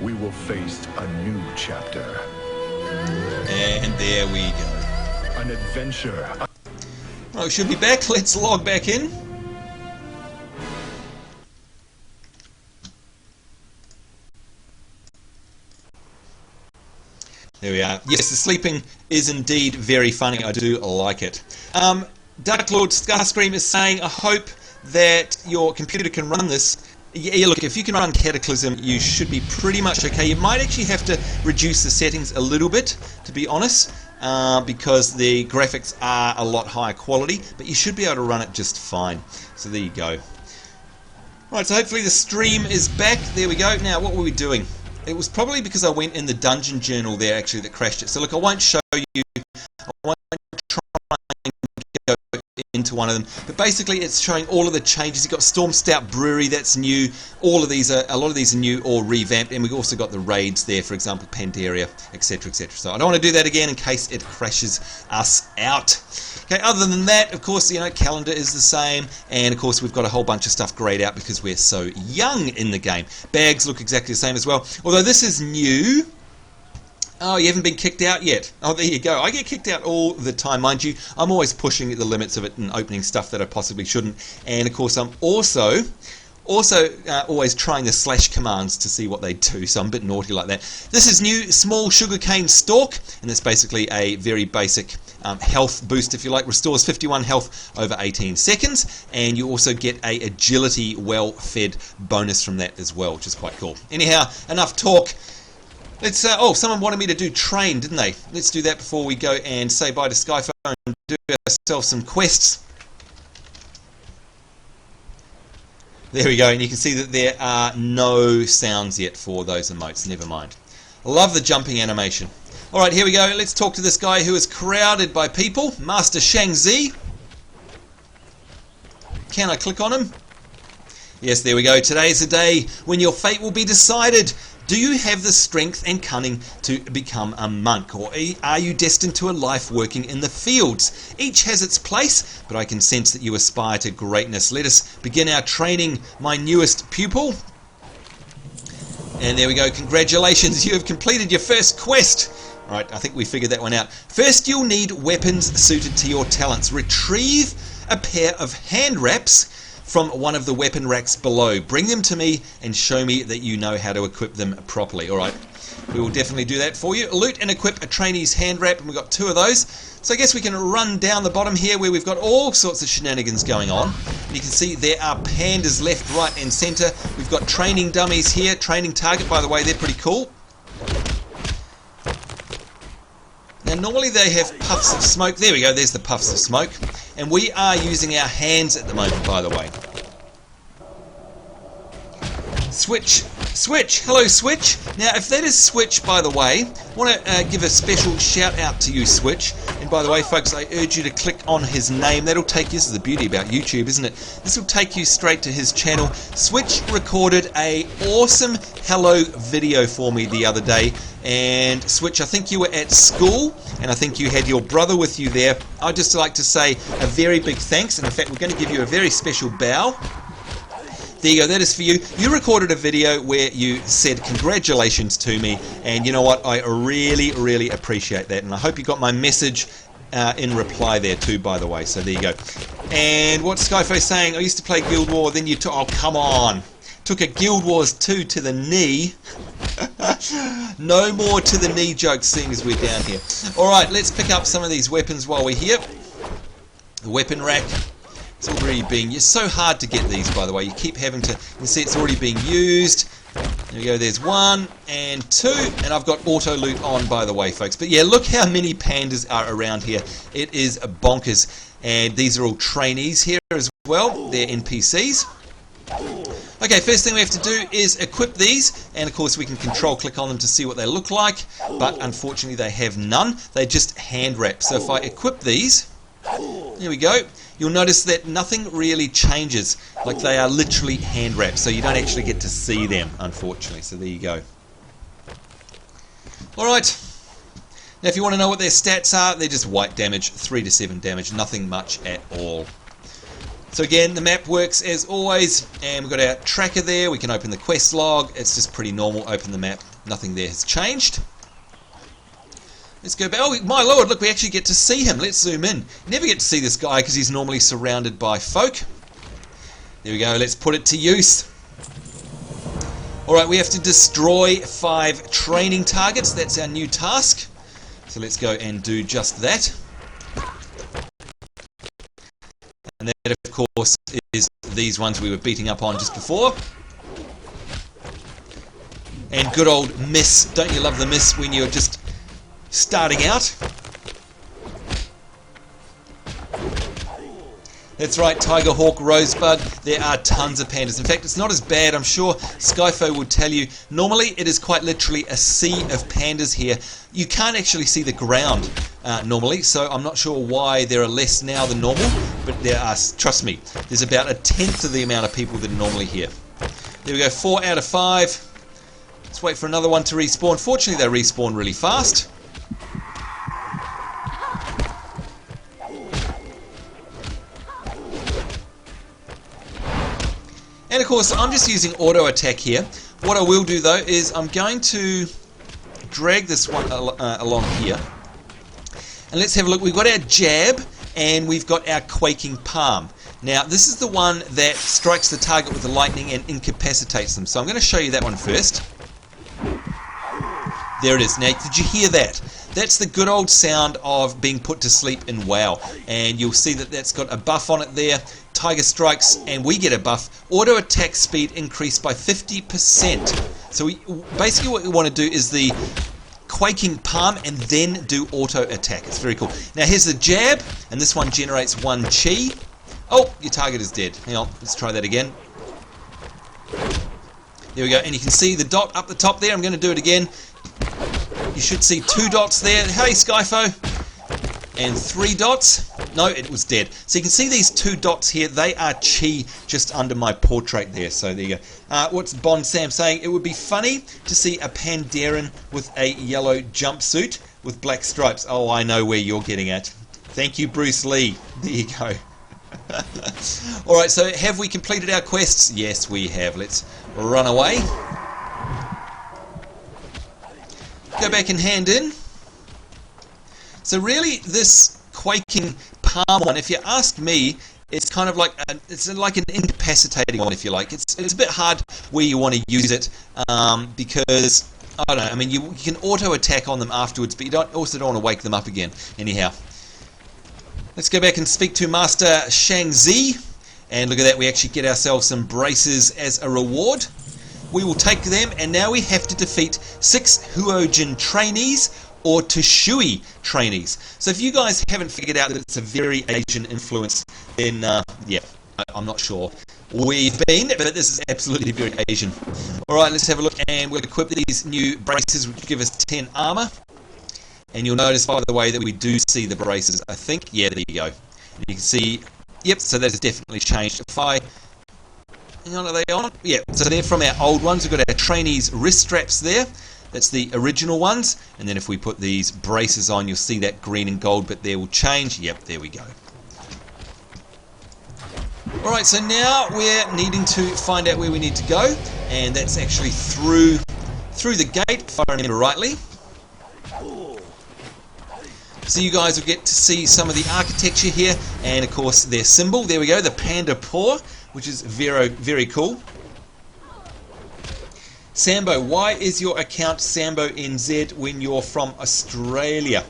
we will face a new chapter. And there we go. An adventure. Oh, we should be back. Let's log back in. There we are. Yes, the sleeping is indeed very funny. I do like it. Dark Lord Starscream is saying, I hope that your computer can run this Yeah, look, if you can run Cataclysm, you should be pretty much okay. You might actually have to reduce the settings a little bit, to be honest, because the graphics are a lot higher quality, but you should be able to run it just fine. So there you go. Right, so hopefully the stream is back. There we go. Now, what were we doing? It was probably because I went in the dungeon journal there, actually, that crashed it. So look, I won't show you. I won't try and go into one of them, but basically it's showing all of the changes. You've got Storm Stout Brewery, that's new. All of these are, a lot of these are new or revamped, and we've also got the raids there, for example, Pandaria, etc., etc. So I don't want to do that again in case it crashes us out. Okay, other than that, of course, you know, calendar is the same, and of course we've got a whole bunch of stuff grayed out because we're so young in the game. Bags look exactly the same as well, although this is new. Oh, you haven't been kicked out yet. Oh, there you go. I get kicked out all the time, mind you. I'm always pushing the limits of it and opening stuff that I possibly shouldn't. And of course, I'm also always trying the slash commands to see what they do. So I'm a bit naughty like that. This is new, small sugarcane stalk, and it's basically a very basic health boost, if you like. Restores 51 health over 18 seconds, and you also get a agility well-fed bonus from that as well, which is quite cool. Anyhow, enough talk. Let's, oh, someone wanted me to do train, didn't they? Let's do that before we go and say bye to Skyphone and do ourselves some quests. There we go, and you can see that there are no sounds yet for those emotes, never mind. I love the jumping animation. Alright, here we go, let's talk to this guy who is crowded by people, Master Shang-Zi. Can I click on him? Yes, there we go. Today is the day when your fate will be decided. Do you have the strength and cunning to become a monk, or are you destined to a life working in the fields? Each has its place, but I can sense that you aspire to greatness. Let us begin our training, my newest pupil. And there we go. Congratulations, you have completed your first quest. Right, I think we figured that one out. First, you'll need weapons suited to your talents. Retrieve a pair of hand wraps from one of the weapon racks below. Bring them to me and show me that you know how to equip them properly. Alright, we will definitely do that for you. Loot and equip a trainee's hand wrap, and we've got 2 of those. So I guess we can run down the bottom here where we've got all sorts of shenanigans going on. And you can see there are pandas left, right and centre. We've got training dummies here. Training target, by the way, they're pretty cool. Now normally they have puffs of smoke. There we go, there's the puffs of smoke. And we are using our hands at the moment, by the way. Switch. Switch. Hello, Switch. Now, if that is Switch, by the way, I want to give a special shout out to you, Switch. And by the way, folks, I urge you to click on his name. That'll take you, this is the beauty about YouTube, isn't it? This will take you straight to his channel. Switch recorded a awesome hello video for me the other day. And Switch, I think you were at school, and I think you had your brother with you there. I'd just like to say a very big thanks, and in fact, we're going to give you a very special bow. There you go, that is for you. You recorded a video where you said congratulations to me, and you know what, I really, really appreciate that, and I hope you got my message in reply there too, by the way, so there you go. And what's Skyfo saying? I used to play Guild War, then you took, oh come on, took a Guild Wars 2 to the knee. No more to the knee jokes, seeing as we're down here. Alright, let's pick up some of these weapons while we're here. The weapon rack. It's already being used. So hard to get these, by the way. You keep having to, you can see it's already being used. There we go, there's 1 and 2, and I've got auto loot on, by the way, folks. But yeah, look how many pandas are around here. It is bonkers. And these are all trainees here as well. They're NPCs. Okay, first thing we have to do is equip these, and of course we can control click on them to see what they look like, but unfortunately they have none. They're just hand wraps. So if I equip these, there we go, you'll notice that nothing really changes. Like they are literally hand wraps, so you don't actually get to see them, unfortunately. So there you go. Alright, now if you want to know what their stats are, they're just white damage, 3 to 7 damage, nothing much at all. So again, the map works as always, and we've got our tracker there. We can open the quest log. It's just pretty normal. Open the map. Nothing there has changed. Let's go back. Oh my lord, look, we actually get to see him. Let's zoom in. Never get to see this guy because he's normally surrounded by folk. There we go. Let's put it to use. Alright, we have to destroy 5 training targets. That's our new task. So let's go and do just that. And that, of course, is these ones we were beating up on just before. And good old miss. Don't you love the miss when you're just starting out? That's right, Tiger, Hawk, Rosebud. There are tons of pandas. In fact, it's not as bad. I'm sure Skyfo would tell you. Normally, it is quite literally a sea of pandas here. You can't actually see the ground normally, so I'm not sure why there are less now than normal. But there are, trust me, there's about 1/10 of the amount of people that are normally here. There we go, 4 out of 5. Let's wait for another one to respawn. Fortunately, they respawn really fast. And of course, I'm just using auto attack here. What I will do though is I'm going to drag this one along here. And let's have a look. We've got our jab and we've got our quaking palm. Now, this is the one that strikes the target with the lightning and incapacitates them. So I'm going to show you that one first. There it is. Now, did you hear that? That's the good old sound of being put to sleep in WoW. And you'll see that that's got a buff on it there. Tiger strikes and we get a buff. Auto attack speed increased by 50%. So basically what we want to do is the quaking palm and then do auto attack. It's very cool. Now here's the jab, and this one generates 1 chi. Oh, your target is dead. Hang on, let's try that again. There we go, and you can see the dot up the top there. I'm going to do it again. You should see 2 dots there. Hey, Skyfo. And 3 dots. No, it was dead. So you can see these 2 dots here. They are chi just under my portrait there. So there you go. What's Bond Sam saying? It would be funny to see a Pandaren with a yellow jumpsuit with black stripes. Oh, I know where you're getting at. Thank you, Bruce Lee. There you go. Alright, so have we completed our quests? Yes, we have. Let's run away. Go back and hand in. So really, this quaking palm one, if you ask me, it's kind of like it's like an incapacitating one, if you like. It's a bit hard where you want to use it because I don't know. I mean, you can auto attack on them afterwards, but you also don't want to wake them up again. Anyhow, let's go back and speak to Master Shangzi, and look at that. We actually get ourselves some braces as a reward. We will take them, and now we have to defeat 6 Huojin trainees or Toshui trainees. So if you guys haven't figured out that it's a very Asian influence, then yeah, I'm not sure where you've been, but this is absolutely very Asian. Alright, let's have a look, and we'll equip these new braces which give us 10 armor. And you'll notice, by the way, that we do see the braces, I think. Yeah, there you go. And you can see, yep, so that has definitely changed. If I... Hang on, are they on? Yeah, so they're from our old ones. We've got our trainees' wrist straps there. That's the original ones, and then if we put these braces on, you'll see that green and gold bit there will change. Yep, there we go. Alright, so now we're needing to find out where we need to go, and that's actually through the gate, if I remember rightly. So you guys will get to see some of the architecture here, and of course their symbol. There we go, the panda paw, which is very, very cool. Sambo, why is your account Sambo NZ when you're from Australia?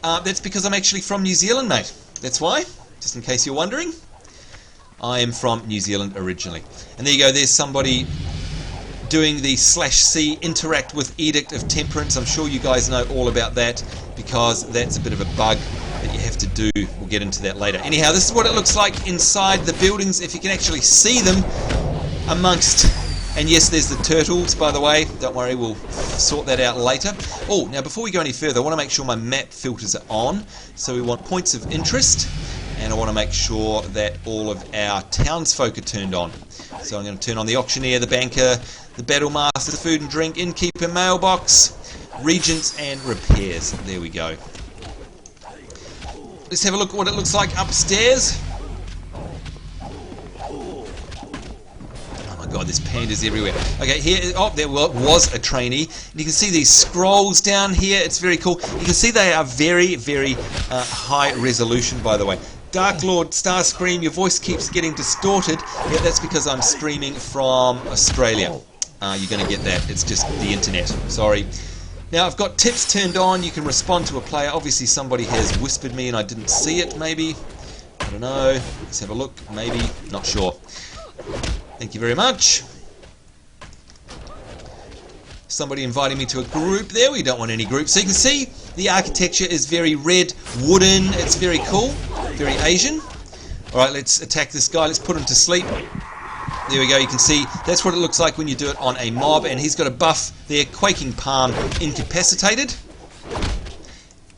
That's because I'm actually from New Zealand, mate. That's why, just in case you're wondering. I am from New Zealand originally. And there you go, there's somebody doing the /C interact with Edict of Temperance. I'm sure you guys know all about that because that's a bit of a bug that you have to do. We'll get into that later. Anyhow, this is what it looks like inside the buildings, if you can actually see them amongst... And yes, there's the turtles, by the way. Don't worry, we'll sort that out later. Oh, now before we go any further, I want to make sure my map filters are on. So we want points of interest, and I want to make sure that all of our townsfolk are turned on. So I'm going to turn on the auctioneer, the banker, the battle master, the food and drink, innkeeper, mailbox, regents, and repairs. There we go. Let's have a look at what it looks like upstairs. God, there's pandas everywhere. Okay, here, oh, there was a trainee. And you can see these scrolls down here. It's very cool. You can see they are very, very high resolution, by the way. Dark Lord Starscream, your voice keeps getting distorted. Yeah, that's because I'm streaming from Australia. You're going to get that. It's just the internet. Sorry. Now, I've got tips turned on. You can respond to a player. Obviously, somebody has whispered me and I didn't see it, maybe. I don't know. Let's have a look. Maybe. Not sure. Thank you very much. Somebody inviting me to a group there. We don't want any groups. So you can see the architecture is very red, wooden. It's very cool, very Asian. All right, let's attack this guy. Let's put him to sleep. There we go. You can see that's what it looks like when you do it on a mob. And he's got a buff there, Quaking Palm, incapacitated.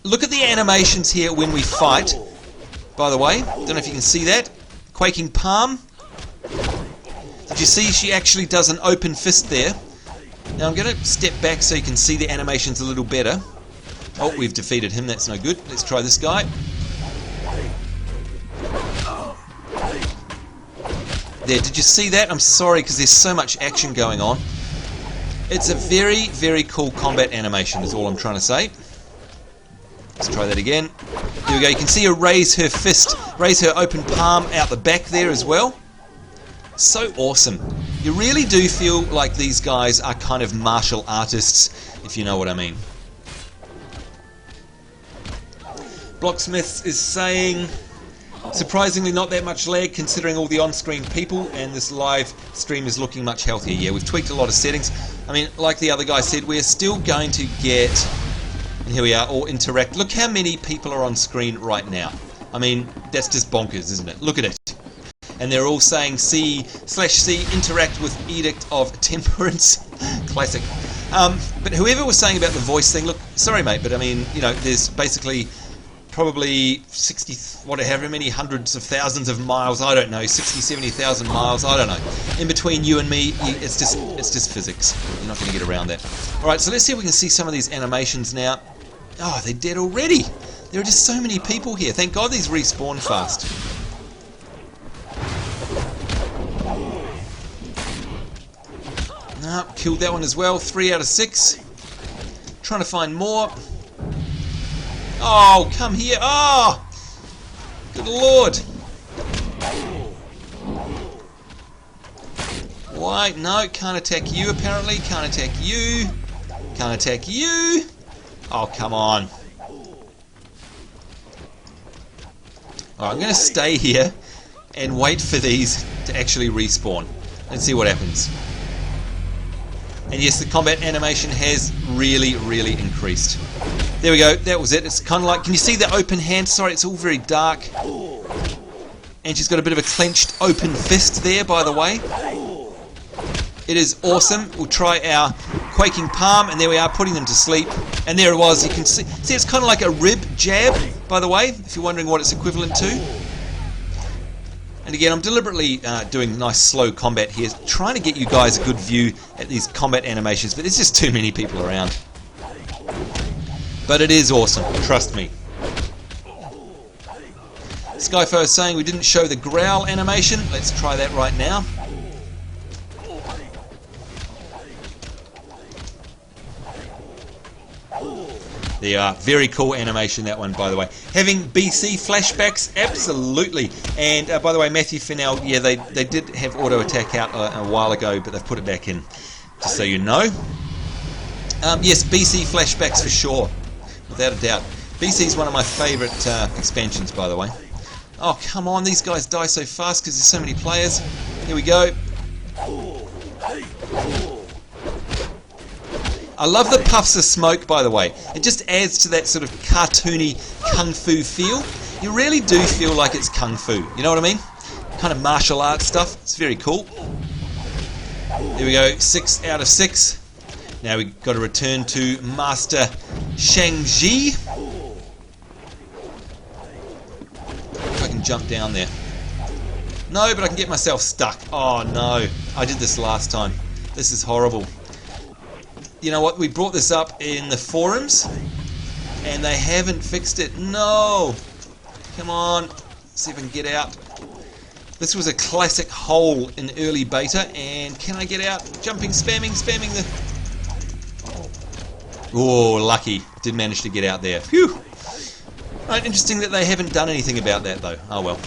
Look at the animations here when we fight. By the way, don't know if you can see that. Quaking Palm. Did you see she actually does an open fist there? Now I'm going to step back so you can see the animations a little better. Oh, we've defeated him. That's no good. Let's try this guy. There, did you see that? I'm sorry because there's so much action going on. It's a very, very cool combat animation is all I'm trying to say. Let's try that again. There we go. You can see her raise her fist, raise her open palm out the back there as well. So awesome. You really do feel like these guys are kind of martial artists, if you know what I mean. Blocksmiths is saying, surprisingly not that much lag considering all the on-screen people, and this live stream is looking much healthier. Yeah, we've tweaked a lot of settings. I mean, like the other guy said, we're still going to get, and here we are, all interact. Look how many people are on screen right now. I mean, that's just bonkers, isn't it? Look at it. And they're all saying C/C interact with Edict of Temperance. Classic. But whoever was saying about the voice thing, look, sorry mate, but I mean, you know, there's basically probably 60, however many hundreds of thousands of miles, I don't know, 60, 70,000 miles, I don't know. In between you and me, it's just physics. You're not going to get around that. Alright, so let's see if we can see some of these animations now. Oh, they're dead already. There are just so many people here. Thank God these respawn fast. No, killed that one as well. 3 out of 6. Trying to find more. Oh, come here. Oh! Good Lord. Why? No, can't attack you apparently. Can't attack you. Can't attack you. Oh, come on. Alright, I'm going to stay here and wait for these to actually respawn. Let's see what happens. And yes, the combat animation has really, really increased. There we go, that was it. It's kind of like, can you see the open hand? Sorry, it's all very dark. And she's got a bit of a clenched open fist there, by the way. It is awesome. We'll try our Quaking Palm, and there we are, putting them to sleep. And there it was, you can see it's kind of like a rib jab, by the way, if you're wondering what it's equivalent to. And again, I'm deliberately doing nice slow combat here, trying to get you guys a good view at these combat animations, but there's just too many people around. But it is awesome, trust me. Skyfo is saying we didn't show the growl animation. Let's try that right now. They are very cool animation, that one, by the way. Having BC flashbacks, absolutely. And by the way, Matthew Fennell, yeah, they did have auto attack out a while ago, but they've put it back in, just so you know. Yes, BC flashbacks for sure, without a doubt. BC is one of my favourite expansions, by the way. Oh, come on, these guys die so fast because there's so many players. Here we go. I love the puffs of smoke, by the way. It just adds to that sort of cartoony kung fu feel. You really do feel like it's kung fu. You know what I mean? Kind of martial arts stuff. It's very cool. There we go. 6 out of 6. Now we've got to return to Master Shang-Chi. If I can jump down there. No, but I can get myself stuck. Oh no. I did this last time. This is horrible. You know what, we brought this up in the forums and they haven't fixed it. No! Come on, let's see if I can get out. This was a classic hole in early beta, and can I get out? Jumping, spamming the... Oh, lucky. Did manage to get out there. Phew! Right, interesting that they haven't done anything about that though. Oh well.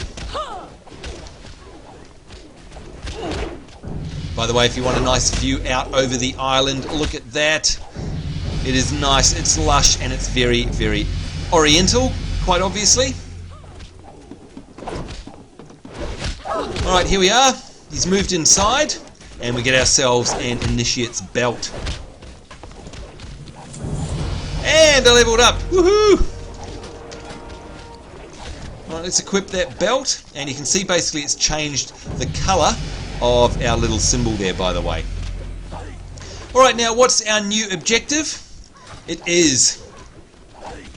By the way, if you want a nice view out over the island, look at that. It is nice, it's lush, and it's very, very oriental, quite obviously. Alright, here we are. He's moved inside, and we get ourselves an Initiate's Belt. And I leveled up. Woohoo! Right, let's equip that belt, and you can see basically it's changed the colour of our little symbol there, by the way. Alright, now what's our new objective? It is,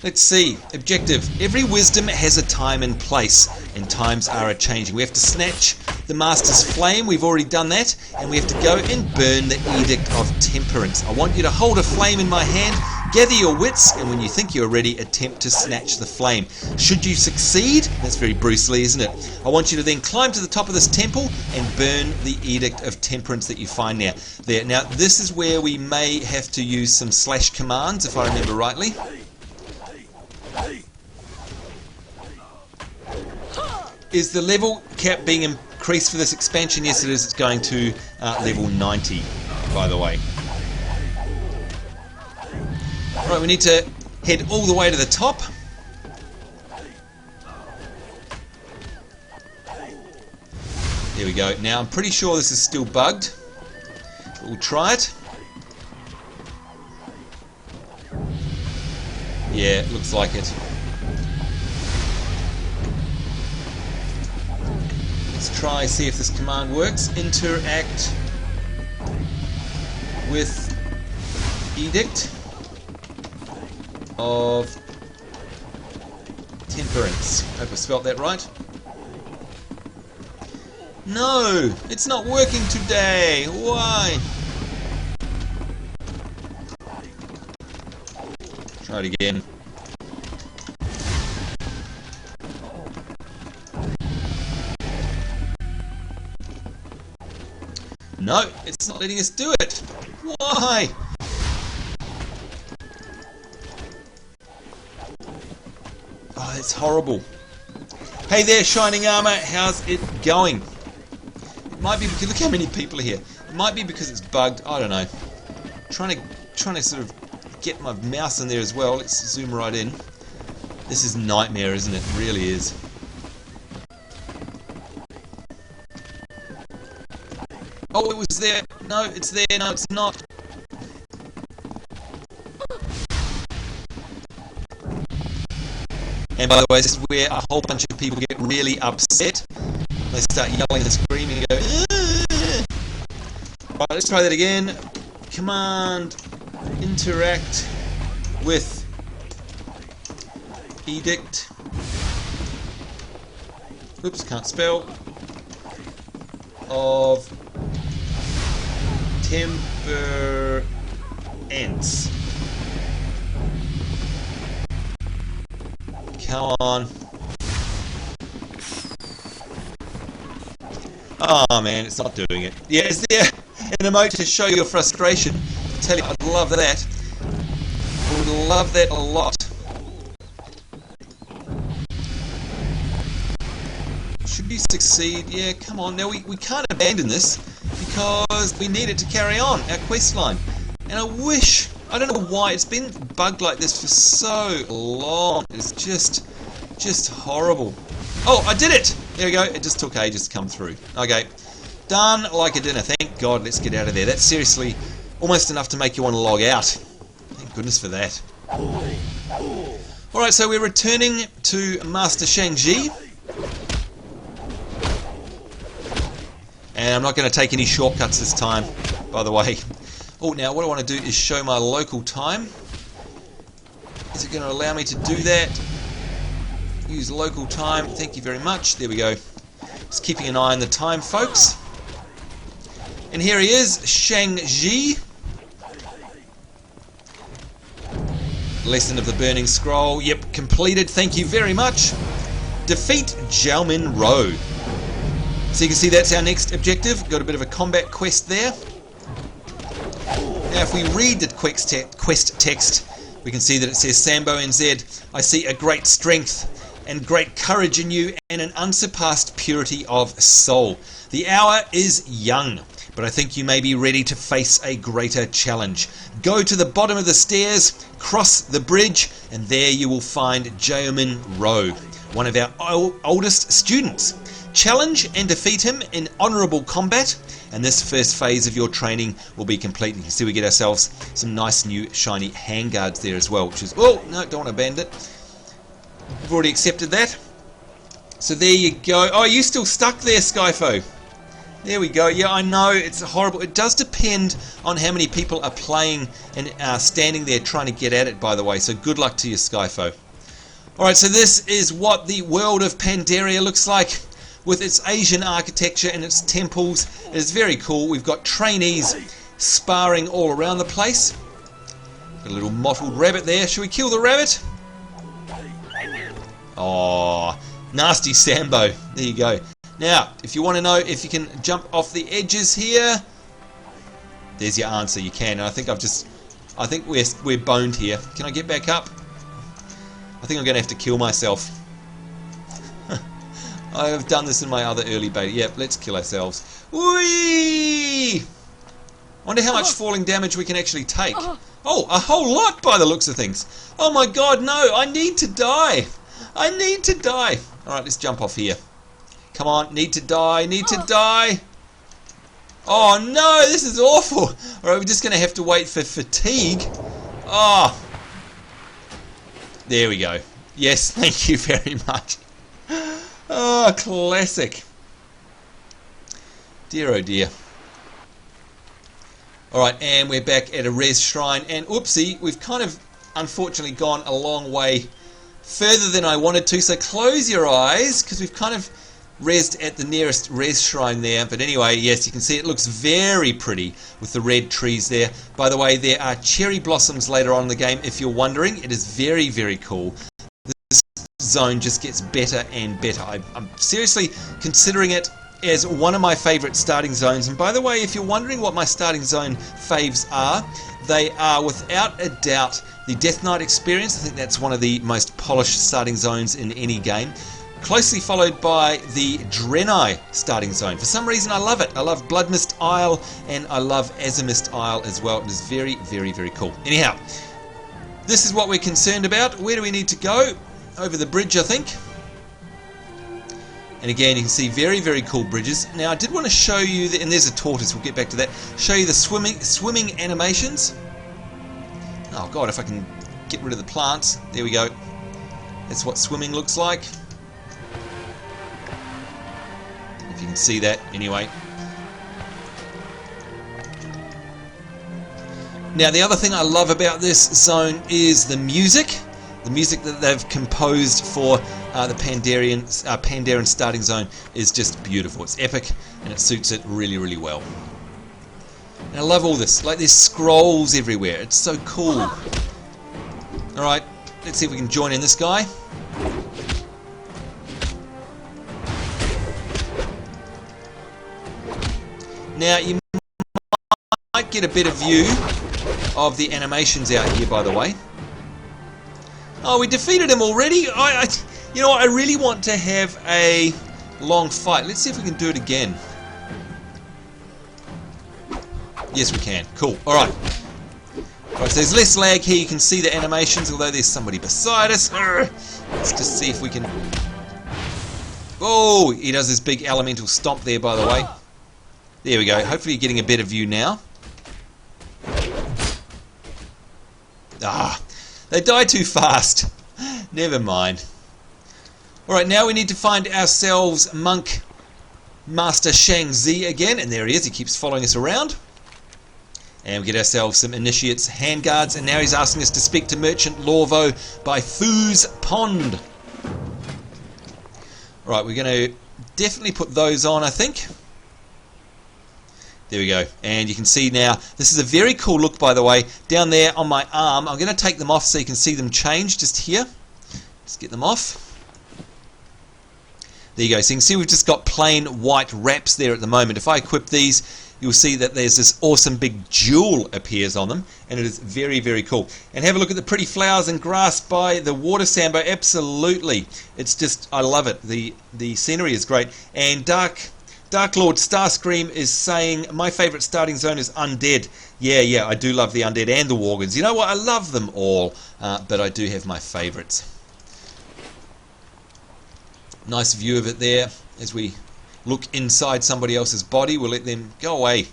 let's see, objective. Every wisdom has a time and place, and times are a-changing. We have to snatch the Master's Flame, we've already done that, and we have to go and burn the Edict of Temperance. I want you to hold a flame in my hand, gather your wits, and when you think you're ready, attempt to snatch the flame. Should you succeed, that's very Bruce Lee, isn't it? I want you to then climb to the top of this temple and burn the Edict of Temperance that you find there. Now, this is where we may have to use some slash commands, if I remember rightly. Is the level cap being increased for this expansion? Yes, it is. It's going to level 90, by the way. Right, we need to head all the way to the top. There we go. Now, I'm pretty sure this is still bugged. But we'll try it. Yeah, it looks like it. Let's try, see if this command works. Interact with Edict of Temperance. Hope I spelt that right. No, it's not working today. Why? Try it again. No, it's not letting us do it. Why? Oh, that's horrible. Hey there, Shining Armor. How's it going? It might be because look how many people are here. It might be because it's bugged. I don't know. Trying to sort of get my mouse in there as well. Let's zoom right in. This is nightmare, isn't it? It really is. Oh, it was there. No, it's there. No, it's not. And by the way, this is where a whole bunch of people get really upset. They start yelling and screaming and go, "Aah!" Right, let's try that again. Command interact with Edict. Oops, can't spell. Of Temperance. Come on. Oh man, it's not doing it. Yeah, is there an emote to show your frustration? I tell you, I'd love that. I would love that a lot. Should you succeed? Yeah, come on. Now, we can't abandon this because we need it to carry on, our quest line. And I wish, I don't know why, it's been bugged like this for so long. It's just horrible. Oh, I did it! There we go. It just took ages to come through. Okay. Done like a dinner. Thank God. Let's get out of there. That's seriously almost enough to make you want to log out. Thank goodness for that. Alright, so we're returning to Master Shang-Chi. And I'm not going to take any shortcuts this time, by the way. Oh, now what I want to do is show my local time. Is it going to allow me to do that? Use local time. Thank you very much. There we go. Just keeping an eye on the time, folks. And here he is, Shang-Chi. Lesson of the Burning Scroll. Yep, completed. Thank you very much. Defeat Jiaomin Ro. So you can see that's our next objective. Got a bit of a combat quest there. Now if we read the quest text, we can see that it says, Sambonz, I see a great strength and great courage in you and an unsurpassed purity of soul. The hour is young, but I think you may be ready to face a greater challenge. Go to the bottom of the stairs, cross the bridge, and there you will find Jiaomin Ro, one of our oldest students. Challenge and defeat him in honourable combat, and this first phase of your training will be complete. You can see we get ourselves some nice new shiny handguards there as well, which is... Oh, no, don't want to abandon it. We've already accepted that. So there you go. Oh, are you still stuck there, Skyfo? There we go. Yeah, I know, it's horrible. It does depend on how many people are playing and standing there trying to get at it, by the way. So good luck to you, Skyfo. Alright, so this is what the world of Pandaria looks like, with its Asian architecture and its temples. It is very cool. We've got trainees sparring all around the place. Got a little mottled rabbit there. Should we kill the rabbit? Oh, nasty Sambo. There you go. Now, if you want to know if you can jump off the edges here, there's your answer. You can. And I think we're boned here. Can I get back up? I think I'm going to have to kill myself. I've done this in my other early beta. Yep, let's kill ourselves. Whee! Wonder how much falling damage we can actually take. Oh, a whole lot by the looks of things. Oh my god, no! I need to die! I need to die! Alright, let's jump off here. Come on, need to die, need to die! Oh no, this is awful! Alright, we're just going to have to wait for fatigue. Oh! There we go. Yes, thank you very much. Oh, classic. Dear oh dear. Alright, and we're back at a res shrine, and oopsie, we've kind of unfortunately gone a long way further than I wanted to, so close your eyes, because we've kind of resed at the nearest res shrine there. But anyway, yes, you can see it looks very pretty with the red trees there. By the way, there are cherry blossoms later on in the game, if you're wondering. It is very, very cool. This zone just gets better and better. I'm seriously considering it as one of my favourite starting zones. And by the way, if you're wondering what my starting zone faves are, they are without a doubt the Death Knight experience. I think that's one of the most polished starting zones in any game. Closely followed by the Draenei starting zone. For some reason I love it. I love Bloodmist Isle and I love Azimist Isle as well. It is very, very, very cool. Anyhow, this is what we're concerned about. Where do we need to go? Over the bridge, I think. And again, you can see very, very cool bridges. Now, I did want to show you, and there's a tortoise, we'll get back to that. Show you the swimming animations. Oh god, if I can get rid of the plants. There we go. That's what swimming looks like. If you can see that, anyway. Now, the other thing I love about this zone is the music. The music that they've composed for the Pandaren starting zone is just beautiful. It's epic and it suits it really, really well. And I love all this. Like, there's scrolls everywhere. It's so cool. Alright, let's see if we can join in this guy. Now, you might get a better view of the animations out here, by the way. Oh, we defeated him already? You know what, I really want to have a long fight. Let's see if we can do it again. Yes, we can. Cool. Alright. Alright, so there's less lag here. You can see the animations, although there's somebody beside us. Let's just see if we can... Oh, he does this big elemental stomp there, by the way. There we go. Hopefully you're getting a better view now. Ah, they die too fast. Never mind. Alright, now we need to find ourselves Monk Master Shang Zi again. And there he is. He keeps following us around. And we get ourselves some Initiates handguards. And now he's asking us to speak to Merchant Lorvo by Thu's Pond. Alright, we're going to definitely put those on, I think. There we go, and you can see now, this is a very cool look, by the way, down there on my arm. I'm going to take them off so you can see them change just here. Just get them off. There you go, so you can see we've just got plain white wraps there at the moment. If I equip these, you'll see that there's this awesome big jewel appears on them, and it is very, very cool. And have a look at the pretty flowers and grass by the water, Sambo. Absolutely, it's just, I love it. The scenery is great. And Dark Lord Starscream is saying, my favourite starting zone is Undead. Yeah, I do love the Undead and the Worgans. You know what, I love them all, but I do have my favourites. Nice view of it there as we look inside somebody else's body. We'll let them go away.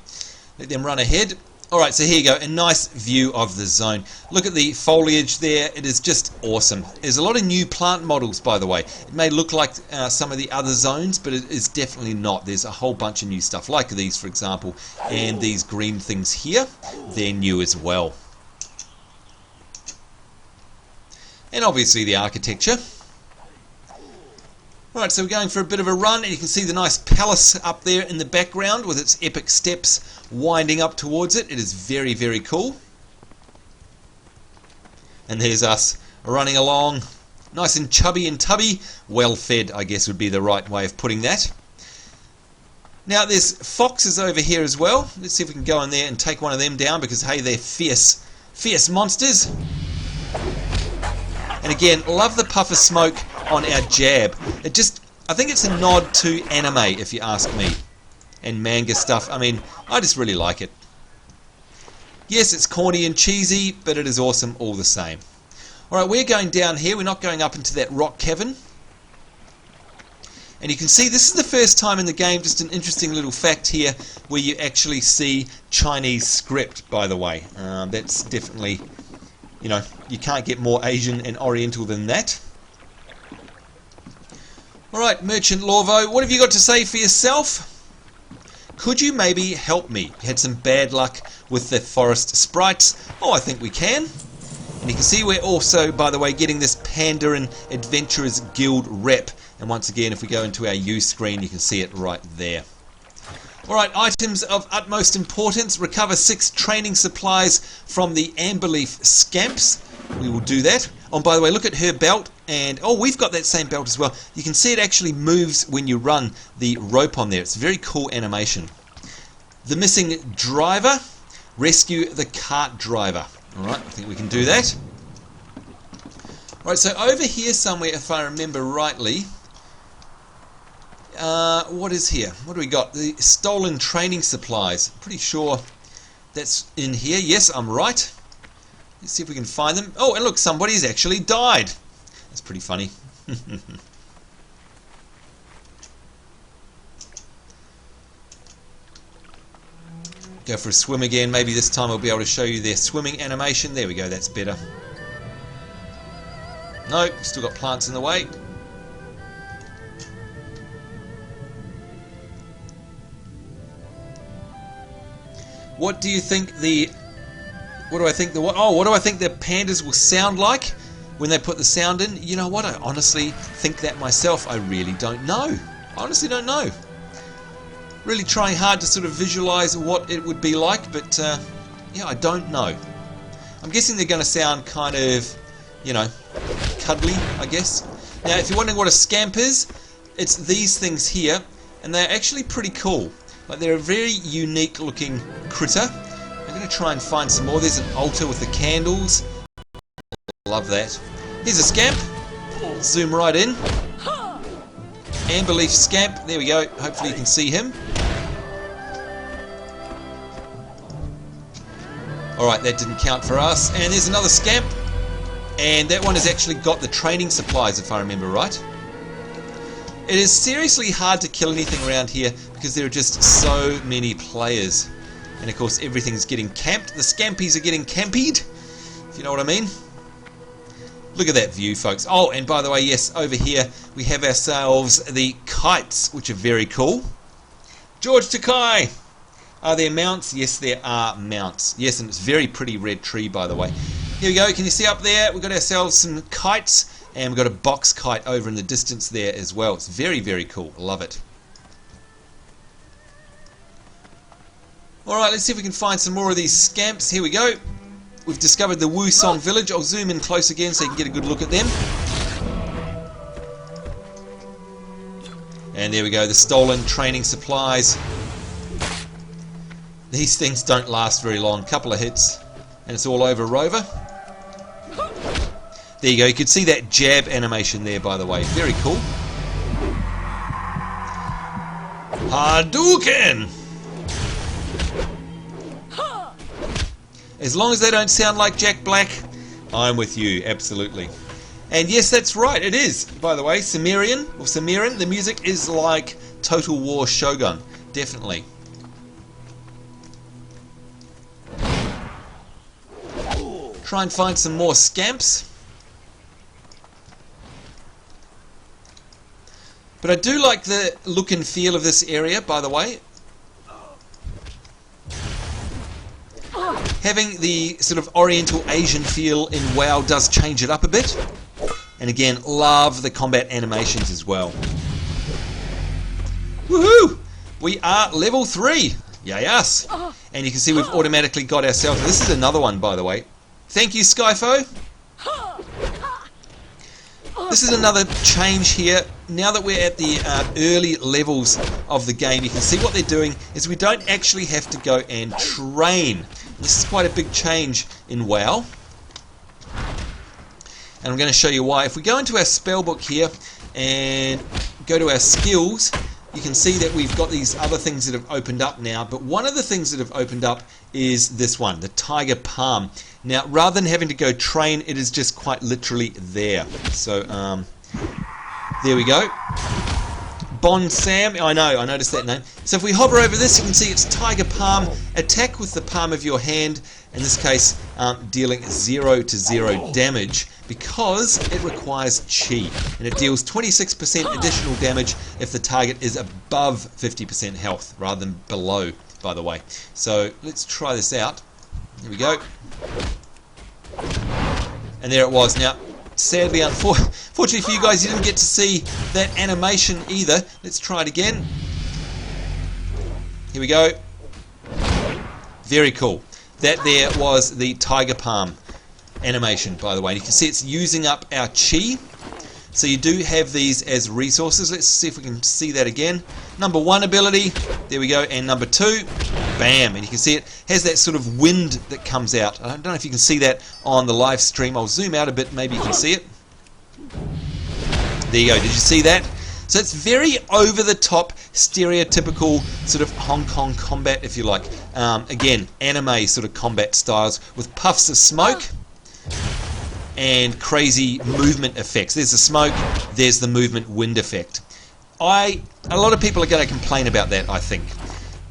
Let them run ahead. Alright, so here you go, a nice view of the zone. Look at the foliage there, it is just awesome. There's a lot of new plant models, by the way. It may look like some of the other zones, but it is definitely not. There's a whole bunch of new stuff, like these, for example, and these green things here. They're new as well. And obviously the architecture. Alright, so we're going for a bit of a run, and you can see the nice palace up there in the background with its epic steps winding up towards it. It is very, very cool. And there's us running along, nice and chubby and tubby. Well fed, I guess would be the right way of putting that. Now there's foxes over here as well. Let's see if we can go in there and take one of them down, because hey, they're fierce, fierce monsters. And again, love the puff of smoke on our jab. It just, I think it's a nod to anime, if you ask me, and manga stuff. I mean, I just really like it. Yes, it's corny and cheesy, but it is awesome all the same. Alright, we're going down here. We're not going up into that rock cavern. And you can see this is the first time in the game, just an interesting little fact here, where you actually see Chinese script, by the way. That's definitely, you know, you can't get more Asian and Oriental than that. Alright, Merchant Lorvo, what have you got to say for yourself? Could you maybe help me? You had some bad luck with the forest sprites. Oh, I think we can. And you can see we're also, by the way, getting this Pandaren Adventurers Guild rep. And once again, if we go into our U screen, you can see it right there. Alright, items of utmost importance. Recover 6 training supplies from the Amberleaf Scamps. We will do that. Oh, and by the way, look at her belt. And, oh, we've got that same belt as well. You can see it actually moves when you run the rope on there. It's a very cool animation. The missing driver. Rescue the cart driver. Alright, I think we can do that. Alright, so over here somewhere, if I remember rightly, what is here? What do we got? The stolen training supplies. Pretty sure that's in here. Yes, I'm right. Let's see if we can find them. Oh, and look, somebody's actually died. That's pretty funny. Go for a swim again. Maybe this time I'll be able to show you their swimming animation. There we go, that's better. Nope, still got plants in the way. What do you think the... What do I think the pandas will sound like when they put the sound in? You know what? I honestly think that myself. I really don't know. I honestly don't know. Really trying hard to sort of visualize what it would be like, but yeah, I don't know. I'm guessing they're going to sound kind of, you know, cuddly, I guess. Now, if you're wondering what a scamp is, it's these things here, and they're actually pretty cool. Like, they're a very unique looking critter. I'm going to try and find some more. There's an altar with the candles. Love that. Here's a scamp. Zoom right in. Amberleaf Scamp. There we go. Hopefully you can see him. Alright, that didn't count for us. And there's another Scamp. And that one has actually got the training supplies, if I remember right. It is seriously hard to kill anything around here because there are just so many players. And of course everything's getting camped. The Scampies are getting campied, if you know what I mean. Look at that view, folks. Oh, and by the way, yes, over here we have ourselves the kites, which are very cool. George Takai! Are there mounts? Yes, there are mounts. Yes, and it's a very pretty red tree, by the way. Here we go. Can you see up there? We've got ourselves some kites, and we've got a box kite over in the distance there as well. It's very, very cool. Love it. Alright, let's see if we can find some more of these scamps. Here we go. We've discovered the Wusong village. I'll zoom in close again so you can get a good look at them. And there we go, the stolen training supplies. These things don't last very long. Couple of hits and it's all over Rover. There you go, you could see that jab animation there, by the way. Very cool. Hadouken! As long as they don't sound like Jack Black, I'm with you, absolutely. And yes, that's right, it is. By the way, Sumerian, or Sumerian, the music is like Total War Shogun, definitely. Try and find some more scamps. But I do like the look and feel of this area, by the way. Having the sort of Oriental Asian feel in WoW does change it up a bit. And again, love the combat animations as well. Woohoo! We are level 3. Yay us! And you can see we've automatically got ourselves... This is another one, by the way. Thank you, Skyfo. This is another change here. Now that we're at the early levels of the game, you can see what they're doing is we don't actually have to go and train. This is quite a big change in WoW. And I'm going to show you why. If we go into our spellbook here and go to our skills, you can see that we've got these other things that have opened up now. But one of the things that have opened up is this one, the Tiger Palm. Now, rather than having to go train, it is just quite literally there. So, there we go. Bon Sam, I know, I noticed that name. So if we hover over this, you can see it's Tiger Palm. Attack with the palm of your hand. In this case, dealing 0 to 0 damage because it requires chi. And it deals 26% additional damage if the target is above 50% health rather than below, by the way. So let's try this out. Here we go. And there it was. Now, sadly, unfortunately for you guys, you didn't get to see that animation either. Let's try it again. Here we go. Very cool. That there was the Tiger Palm animation, by the way. And you can see it's using up our chi. So you do have these as resources. Let's see if we can see that again. Number 1 ability, there we go. And number 2, bam. And you can see it has that sort of wind that comes out. I don't know if you can see that on the live stream. I'll zoom out a bit, maybe you can see it. There you go. Did you see that? So it's very over-the-top, stereotypical sort of Hong Kong combat, if you like. Again, anime sort of combat styles with puffs of smoke and crazy movement effects. There's the smoke, there's the movement wind effect. A lot of people are going to complain about that, I think.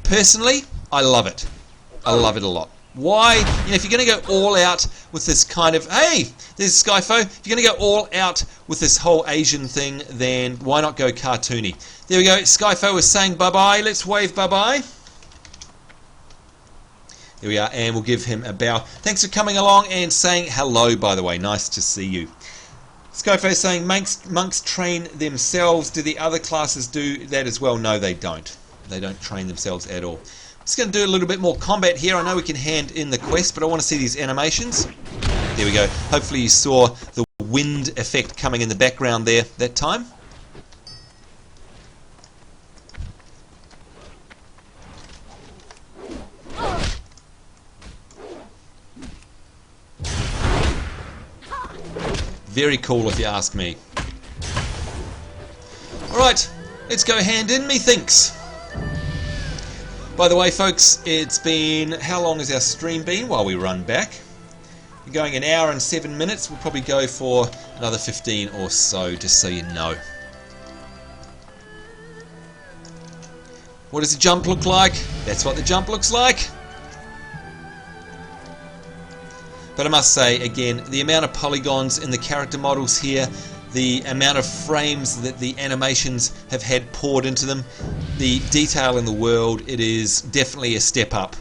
Personally, I love it. I love it a lot. Why? You know, if you're going to go all out with this kind of... Hey, there's Skyfo. If you're going to go all out with this whole Asian thing, then why not go cartoony? There we go. Skyfo was saying bye-bye. Let's wave bye-bye. There we are, and we'll give him a bow. Thanks for coming along and saying hello, by the way. Nice to see you. Skyfo saying monks train themselves. Do the other classes do that as well? No, they don't. They don't train themselves at all. Just going to do a little bit more combat here. I know we can hand in the quest, but I want to see these animations. There we go. Hopefully you saw the wind effect coming in the background there that time. Very cool if you ask me. Alright, let's go hand in methinks. By the way, folks, it's been... How long has our stream been while we run back? We're going 1 hour and 7 minutes. We'll probably go for another 15 or so, just so you know. What does the jump look like? That's what the jump looks like. But I must say, again, the amount of polygons in the character models here, the amount of frames that the animations have had poured into them, the detail in the world, it is definitely a step up.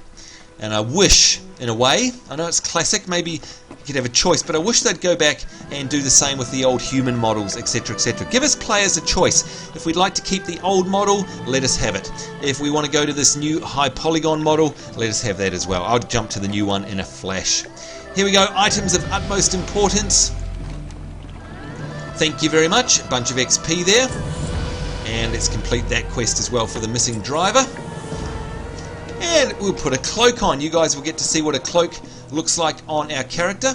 And I wish, in a way, I know it's classic, maybe you could have a choice, but I wish they'd go back and do the same with the old human models, etc, etc. Give us players a choice. If we'd like to keep the old model, let us have it. If we want to go to this new high polygon model, let us have that as well. I'll jump to the new one in a flash. Here we go, items of utmost importance. Thank you very much, a bunch of XP there. And let's complete that quest as well for the missing driver. And we'll put a cloak on. You guys will get to see what a cloak looks like on our character.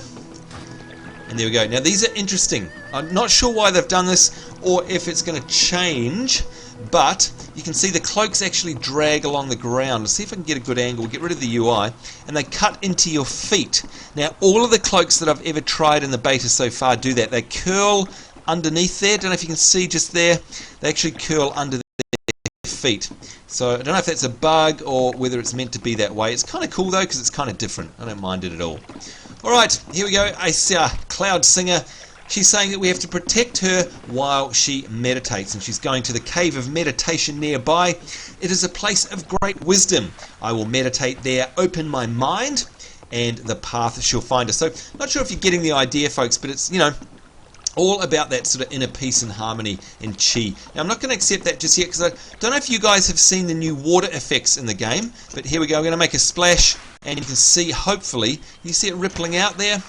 And there we go. Now these are interesting. I'm not sure why they've done this or if it's going to change, but you can see the cloaks actually drag along the ground. Let's see if I can get a good angle, get rid of the UI, and they cut into your feet. Now all of the cloaks that I've ever tried in the beta so far do that. They curl underneath there. Don't know if you can see just there. They actually curl under their feet. So I don't know if that's a bug or whether it's meant to be that way. It's kind of cool though, because it's kind of different. I don't mind it at all. Alright, here we go. AEST Cloud Singer. She's saying that we have to protect her while she meditates, and she's going to the cave of meditation nearby. It is a place of great wisdom. I will meditate there, open my mind, and the path she'll find us. So, not sure if you're getting the idea, folks, but it's, you know, all about that sort of inner peace and harmony and chi. Now, I'm not going to accept that just yet, because I don't know if you guys have seen the new water effects in the game, but here we go. I'm going to make a splash, and you can see, hopefully, you see it rippling out there?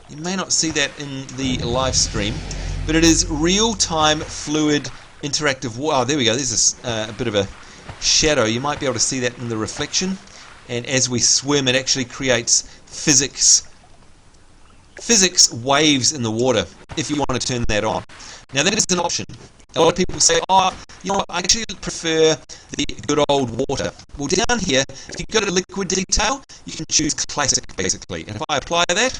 You may not see that in the live stream, but it is real-time fluid interactive water. Oh, there we go. There's a bit of a shadow. You might be able to see that in the reflection. And as we swim, it actually creates physics waves in the water, if you want to turn that on. Now, that is an option. A lot of people say, oh, you know what, I actually prefer the good old water. Well, down here, if you go to liquid detail, you can choose classic, basically. And if I apply that,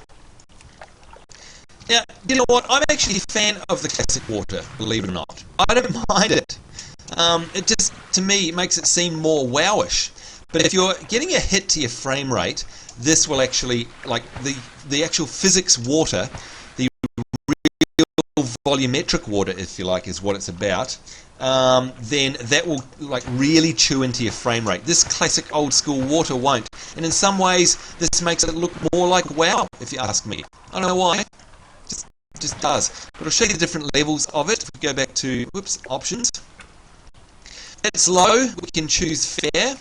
now, you know what? I'm actually a fan of the classic water, believe it or not. I don't mind it. It just, to me, it makes it seem more wowish. But if you're getting a hit to your frame rate, this will actually, like the actual physics water, the real volumetric water, if you like, is what it's about, then that will like really chew into your frame rate. This classic old school water won't. And in some ways, this makes it look more like WoW, if you ask me. I don't know why. Just does. But I'll show you the different levels of it. If we go back to options, it's low. We can choose fair.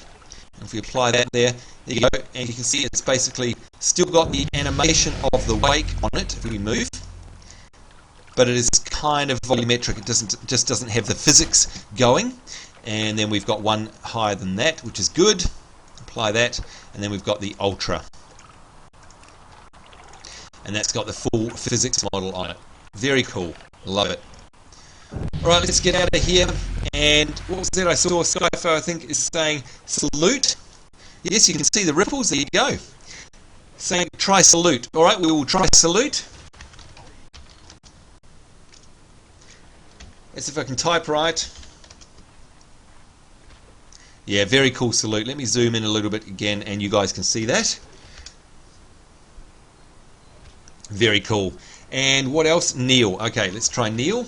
If we apply that there you go, and you can see it's basically still got the animation of the wake on it if we move, but it is kind of volumetric. It just doesn't have the physics going. And then we've got one higher than that, which is good. Apply that, and then we've got the ultra. And that's got the full physics model on it. Very cool. Love it. Alright, let's get out of here. And what was that I saw? Skyfo, I think, is saying salute. Yes, you can see the ripples. There you go. Saying try salute. Alright, we will try salute. Let's see if I can type right. Yeah, very cool salute. Let me zoom in a little bit again, and you guys can see that. Very cool. And what else? Kneel. Okay, let's try kneel.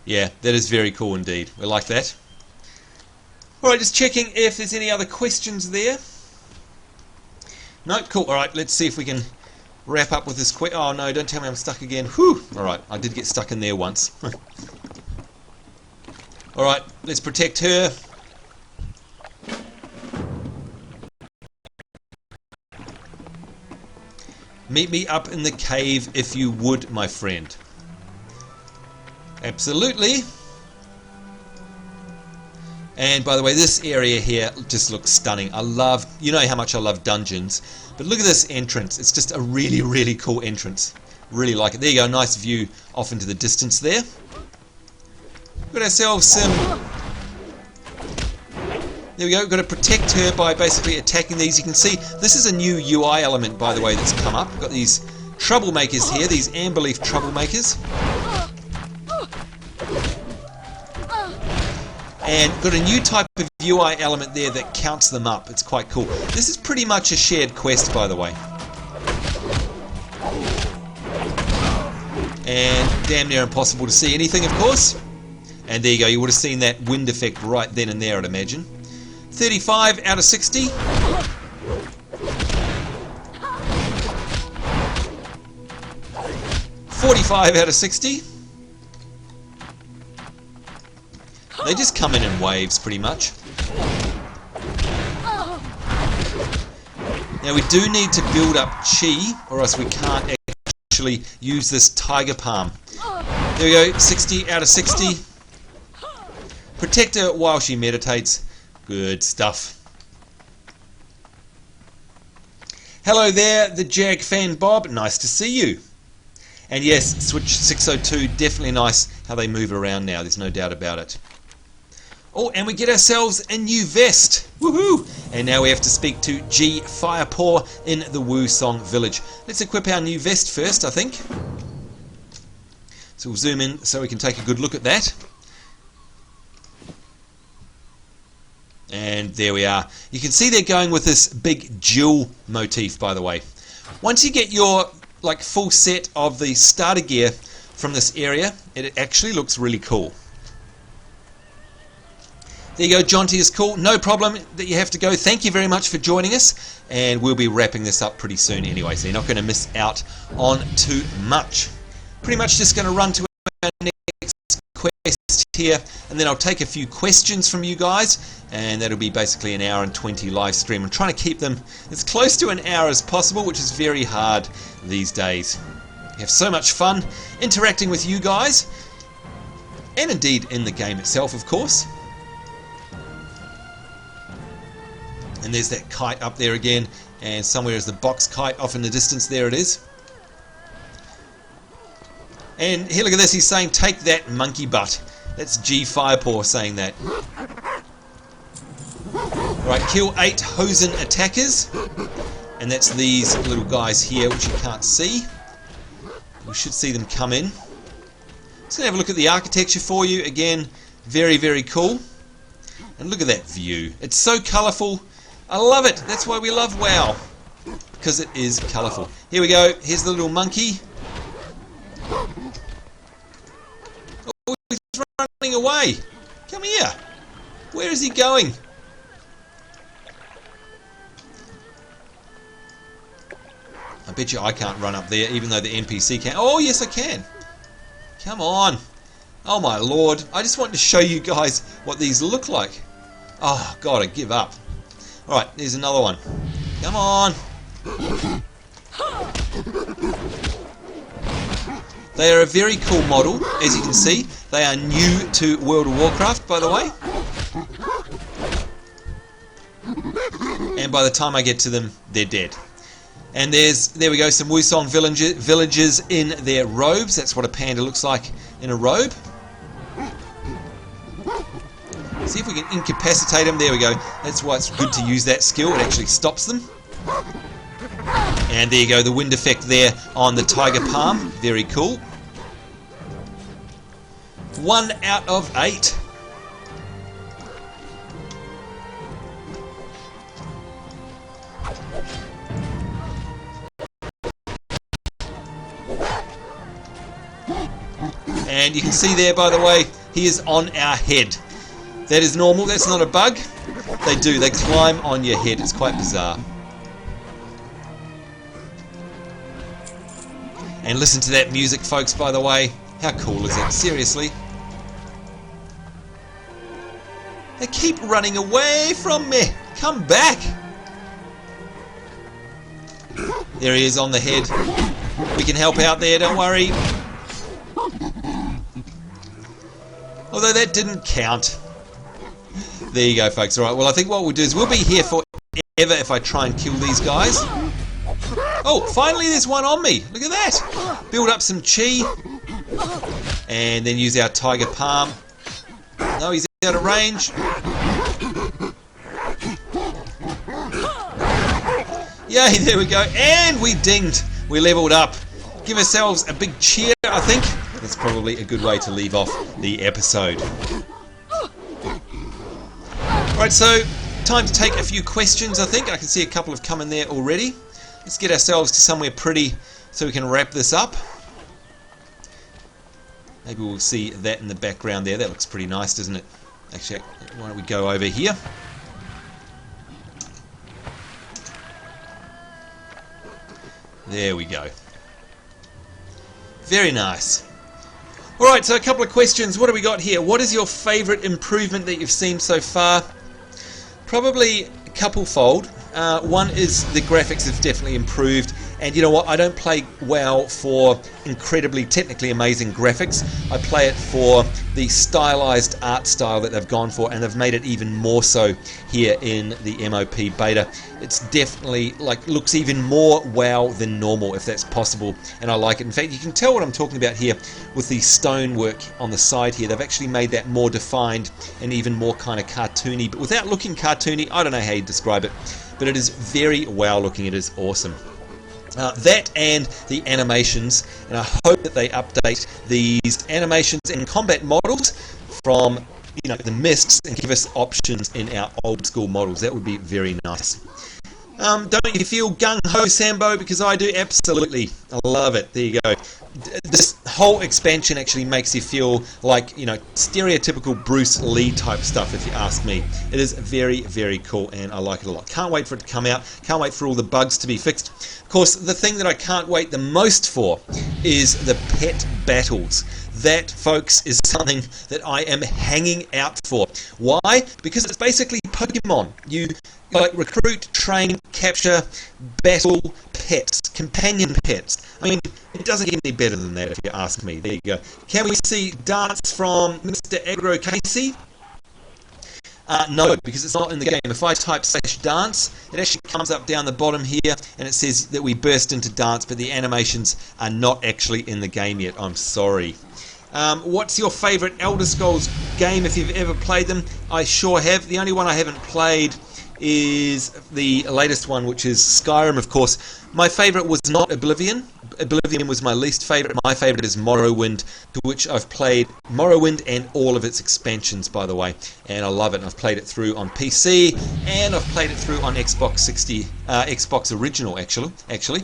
Yeah, that is very cool indeed. We like that. Alright, just checking if there's any other questions there. No, cool. Alright, let's see if we can wrap up with this quick. Oh no, don't tell me I'm stuck again. Whew! Alright, I did get stuck in there once. Alright, let's protect her. Meet me up in the cave if you would, my friend. Absolutely. And by the way, this area here just looks stunning. I love, you know how much I love dungeons, but look at this entrance. It's just a really, really cool entrance. Really like it. There you go, nice view off into the distance there. Got ourselves some... There we go, we've got to protect her by basically attacking these. You can see this is a new UI element, by the way, that's come up. We've got these troublemakers here, these Amberleaf troublemakers. And got a new type of UI element there that counts them up. It's quite cool. This is pretty much a shared quest, by the way. And damn near impossible to see anything, of course. And there you go, you would have seen that wind effect right then and there, I'd imagine. 35 out of 60. 45 out of 60. They just come in waves, pretty much. Now we do need to build up chi, or else we can't actually use this tiger palm. There we go, 60 out of 60. Protect her while she meditates. Good stuff. Hello there, the Jag fan Bob. Nice to see you. And yes, Switch 602, definitely nice how they move around now. There's no doubt about it. Oh, and we get ourselves a new vest. Woohoo! And now we have to speak to G Firepaw in the Wusong village. Let's equip our new vest first, I think. So we'll zoom in so we can take a good look at that. And there we are. You can see they're going with this big jewel motif, by the way. Once you get your full set of the starter gear from this area, it actually looks really cool. There you go, Jonty is cool. No problem that you have to go. Thank you very much for joining us, and we'll be wrapping this up pretty soon anyway, so you're not going to miss out on too much. Pretty much just going to run to our next quest here, and then I'll take a few questions from you guys, and that'll be basically an hour and 20 live stream. I'm trying to keep them as close to an hour as possible, which is very hard these days. We have so much fun interacting with you guys, and indeed in the game itself, of course. And there's that kite up there again, and somewhere is the box kite off in the distance. There it is. And here, look at this, he's saying, take that, monkey butt. That's G Firepaw saying that. Right, kill 8 Hosen attackers. And that's these little guys here, which you can't see. We should see them come in. Just going to have a look at the architecture for you. Again, very, very cool. And look at that view. It's so colourful. I love it. That's why we love WoW. Because it is colourful. Here we go. Here's the little monkey. Oh, he's running away. Come here. Where is he going? I bet you I can't run up there, even though the NPC can. Oh, yes, I can. Come on. Oh, my lord. I just wanted to show you guys what these look like. Oh, God, I give up. Alright, there's another one. Come on. They are a very cool model, as you can see. They are new to World of Warcraft, by the way. And by the time I get to them, they're dead. And there we go, some Wusong villagers in their robes. That's what a panda looks like in a robe. See if we can incapacitate them. There we go. That's why it's good to use that skill. It actually stops them. And there you go, the wind effect there on the tiger palm. Very cool. 1 out of 8. And you can see there, by the way, he is on our head. That is normal, that's not a bug. They do, they climb on your head. It's quite bizarre. And listen to that music, folks, by the way. How cool is it? Seriously. They keep running away from me. Come back. There he is on the head. We can help out there, don't worry. Although that didn't count. There you go, folks. Alright, well, I think what we'll do is we'll be here forever if I try and kill these guys. Oh, finally there's one on me. Look at that. Build up some chi. And then use our tiger palm. No, he's out of range. Yay, there we go. And we dinged. We leveled up. Give ourselves a big cheer, I think. That's probably a good way to leave off the episode. Right, so time to take a few questions, I think. I can see a couple have come in there already. Let's get ourselves to somewhere pretty so we can wrap this up. Maybe we'll see that in the background there. That looks pretty nice, doesn't it? Actually, why don't we go over here? There we go. Very nice. Alright, so a couple of questions. What do we got here? What is your favourite improvement that you've seen so far? Probably a couple-fold. One is the graphics have definitely improved, And you know what? I don't play WoW for incredibly technically amazing graphics. I play it for the stylized art style that they've gone for, and they've made it even more so here in the MOP beta. It's definitely looks even more WoW than normal, if that's possible, and I like it. In fact, you can tell what I'm talking about here with the stonework on the side here. They've actually made that more defined and even more kind of cartoony, but without looking cartoony. I don't know how you describe it, but it is very WoW looking. It is awesome. That and the animations, and I hope that they update these animations and combat models from the mists and give us options in our old school models. That would be very nice. Don't you feel gung-ho, Sambo? Because I do, absolutely. I love it. There you go. This whole expansion actually makes you feel like, stereotypical Bruce Lee type stuff, if you ask me. It is very, very cool, and I like it a lot. Can't wait for it to come out. Can't wait for all the bugs to be fixed. Of course, the thing that I can't wait the most for is the pet battles. That, folks, is something that I am hanging out for. Why? Because it's basically Pokemon. You recruit, train, capture, battle pets, companion pets. I mean, it doesn't get any better than that, if you ask me. There you go. Can we see dance from Mr. Agro Casey? No, because it's not in the game. If I type /dance, it actually comes up down the bottom here, and it says that we burst into dance, but the animations are not actually in the game yet. I'm sorry. What's your favourite Elder Scrolls game if you've ever played them? I sure have. The only one I haven't played is the latest one, which is Skyrim, of course. My favourite was not Oblivion. Oblivion was my least favourite. My favourite is Morrowind, to which I've played Morrowind and all of its expansions, by the way, and I love it. And I've played it through on PC, and I've played it through on Xbox Original, actually.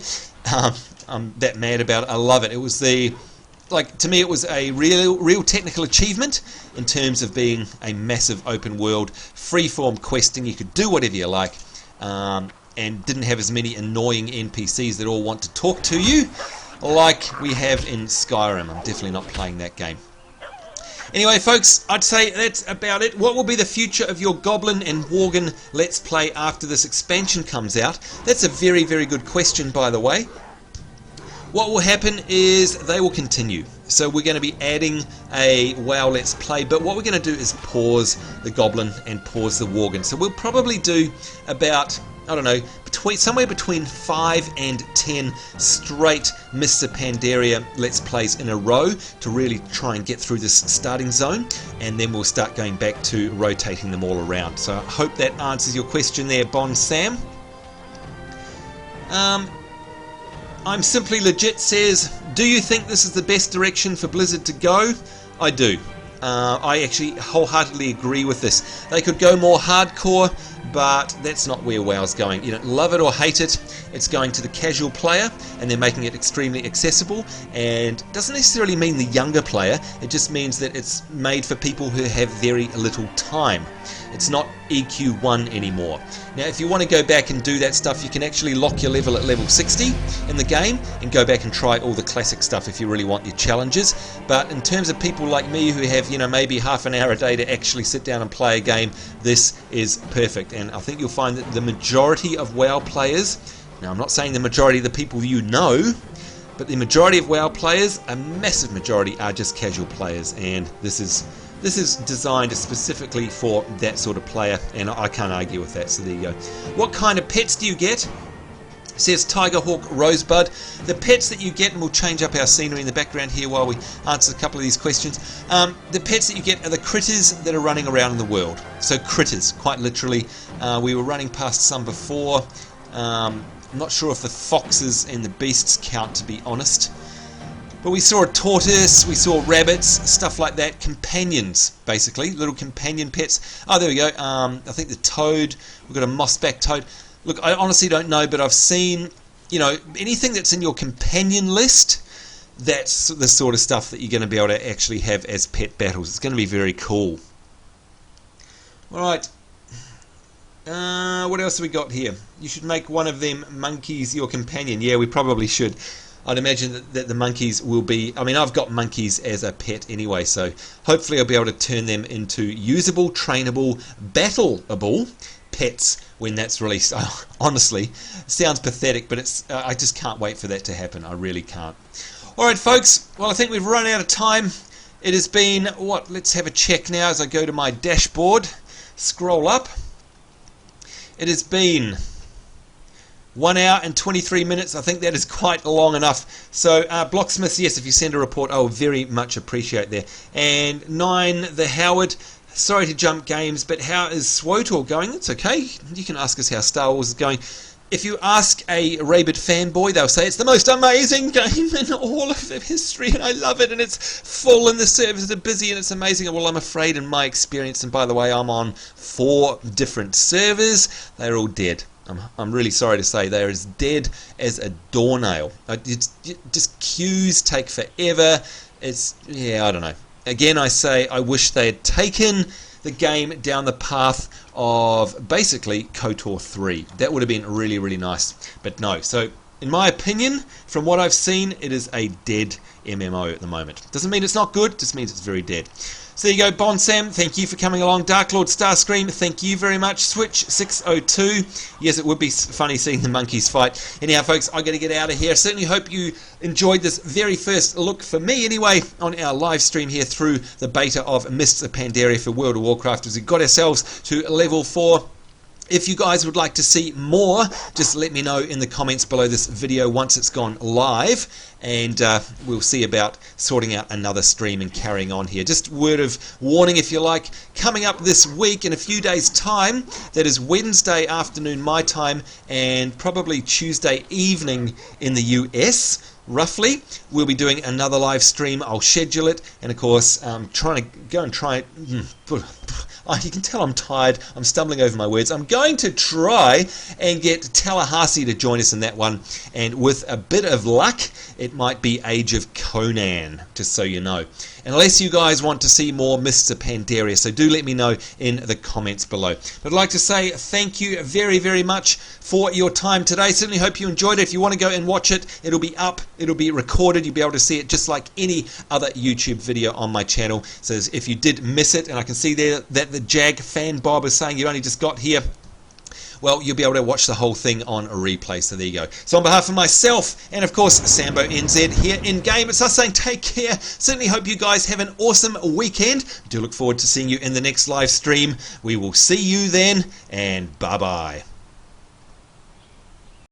I'm that mad about it. I love it. It was to me, it was a real technical achievement in terms of being a massive open world, free-form questing. You could do whatever you like, and didn't have as many annoying NPCs that all want to talk to you like we have in Skyrim. I'm definitely not playing that game. Anyway, folks, I'd say that's about it. What will be the future of your Goblin and Worgen Let's Play after this expansion comes out? That's a very, very good question, by the way. What will happen is they will continue. So we're going to be adding a WoW Let's Play, but what we're going to do is pause the Goblin and pause the Worgen. So we'll probably do about, I don't know, somewhere between 5 and 10 straight Mr. Pandaria Let's Plays in a row to really try and get through this starting zone, and then we'll start going back to rotating them all around. So I hope that answers your question there, Bon Sam. I'm Simply Legit says, do you think this is the best direction for Blizzard to go? I do. I actually wholeheartedly agree with this. They could go more hardcore, but that's not where WoW's going. You don't love it or hate it, it's going to the casual player, and they're making it extremely accessible, and it doesn't necessarily mean the younger player, it just means that it's made for people who have very little time. It's not EQ1 anymore. Now, if you want to go back and do that stuff, you can actually lock your level at level 60 in the game and go back and try all the classic stuff if you really want your challenges. But in terms of people like me who have, maybe half an hour a day to actually sit down and play a game, this is perfect. And I think you'll find that the majority of WoW players, now I'm not saying the majority of the people you know, but the majority of WoW players, a massive majority, are just casual players, and this is designed specifically for that sort of player, and I can't argue with that, so there you go. What kind of pets do you get? Says Tigerhawk Rosebud. The pets that you get, and we'll change up our scenery in the background here while we answer a couple of these questions. The pets that you get are the critters that are running around in the world. So critters, quite literally. We were running past some before. I'm not sure if the foxes and the beasts count, to be honest. But we saw a tortoise, we saw rabbits, stuff like that. Companions, basically. Little companion pets. Oh, there we go. I think the toad. We've got a mossback toad. Look, I honestly don't know, but I've seen, anything that's in your companion list, that's the sort of stuff that you're going to be able to actually have as pet battles. It's going to be very cool. Alright. What else have we got here? You should make one of them monkeys your companion. Yeah, we probably should. I'd imagine that the monkeys will be... I mean, I've got monkeys as a pet anyway, so hopefully I'll be able to turn them into usable, trainable, battleable pets when that's released. Honestly, sounds pathetic, but it's I just can't wait for that to happen. I really can't. Alright folks, well I think we've run out of time. It has been, what, let's have a check now as I go to my dashboard, scroll up. It has been 1 hour and 23 minutes. I think that is quite long enough. So Blocksmiths, yes, if you send a report, I will very much appreciate that. And 9, the Howard, sorry to jump games, but how is SWOTOR going? It's okay. You can ask us how Star Wars is going. If you ask a rabid fanboy, they'll say it's the most amazing game in all of history, and I love it, and it's full, and the servers are busy, and it's amazing. Well, I'm afraid in my experience, and by the way, I'm on 4 different servers, they're all dead. I'm really sorry to say they're as dead as a doornail. Just queues take forever. Yeah, I don't know. Again, I say I wish they had taken the game down the path of basically KOTOR 3. That would have been really, really nice. But no. So, in my opinion, from what I've seen, it is a dead MMO at the moment. Doesn't mean it's not good, just means it's very dead. So there you go, Bonsam, thank you for coming along. Dark Lord Starscream, thank you very much. Switch 602, yes, it would be funny seeing the monkeys fight. Anyhow, folks, I've got to get out of here. Certainly hope you enjoyed this very first look, for me anyway, on our live stream here through the beta of Mists of Pandaria for World of Warcraft as we got ourselves to level 4. If you guys would like to see more, just let me know in the comments below this video once it's gone live, and we'll see about sorting out another stream and carrying on here. Just word of warning, if you like, coming up this week in a few days' time, that is Wednesday afternoon my time and probably Tuesday evening in the US. Roughly, we'll be doing another live stream. I'll schedule it, and of course, trying to go and try it. You can tell I'm tired. I'm stumbling over my words. I'm going to try and get Tallahassee to join us in that one, and with a bit of luck, it might be Age of Conan, just so you know. Unless you guys want to see more Mists of Pandaria, so do let me know in the comments below. But I'd like to say thank you very, very much for your time today. Certainly hope you enjoyed it. If you want to go and watch it, it'll be up, it'll be recorded, you'll be able to see it just like any other YouTube video on my channel. So if you did miss it, and I can see there that the Jag fan Bob is saying you only just got here, well, you'll be able to watch the whole thing on a replay, so there you go. So on behalf of myself, and of course Sambo NZ here in game, it's us saying take care. Certainly hope you guys have an awesome weekend. I do look forward to seeing you in the next live stream. We will see you then, and bye-bye.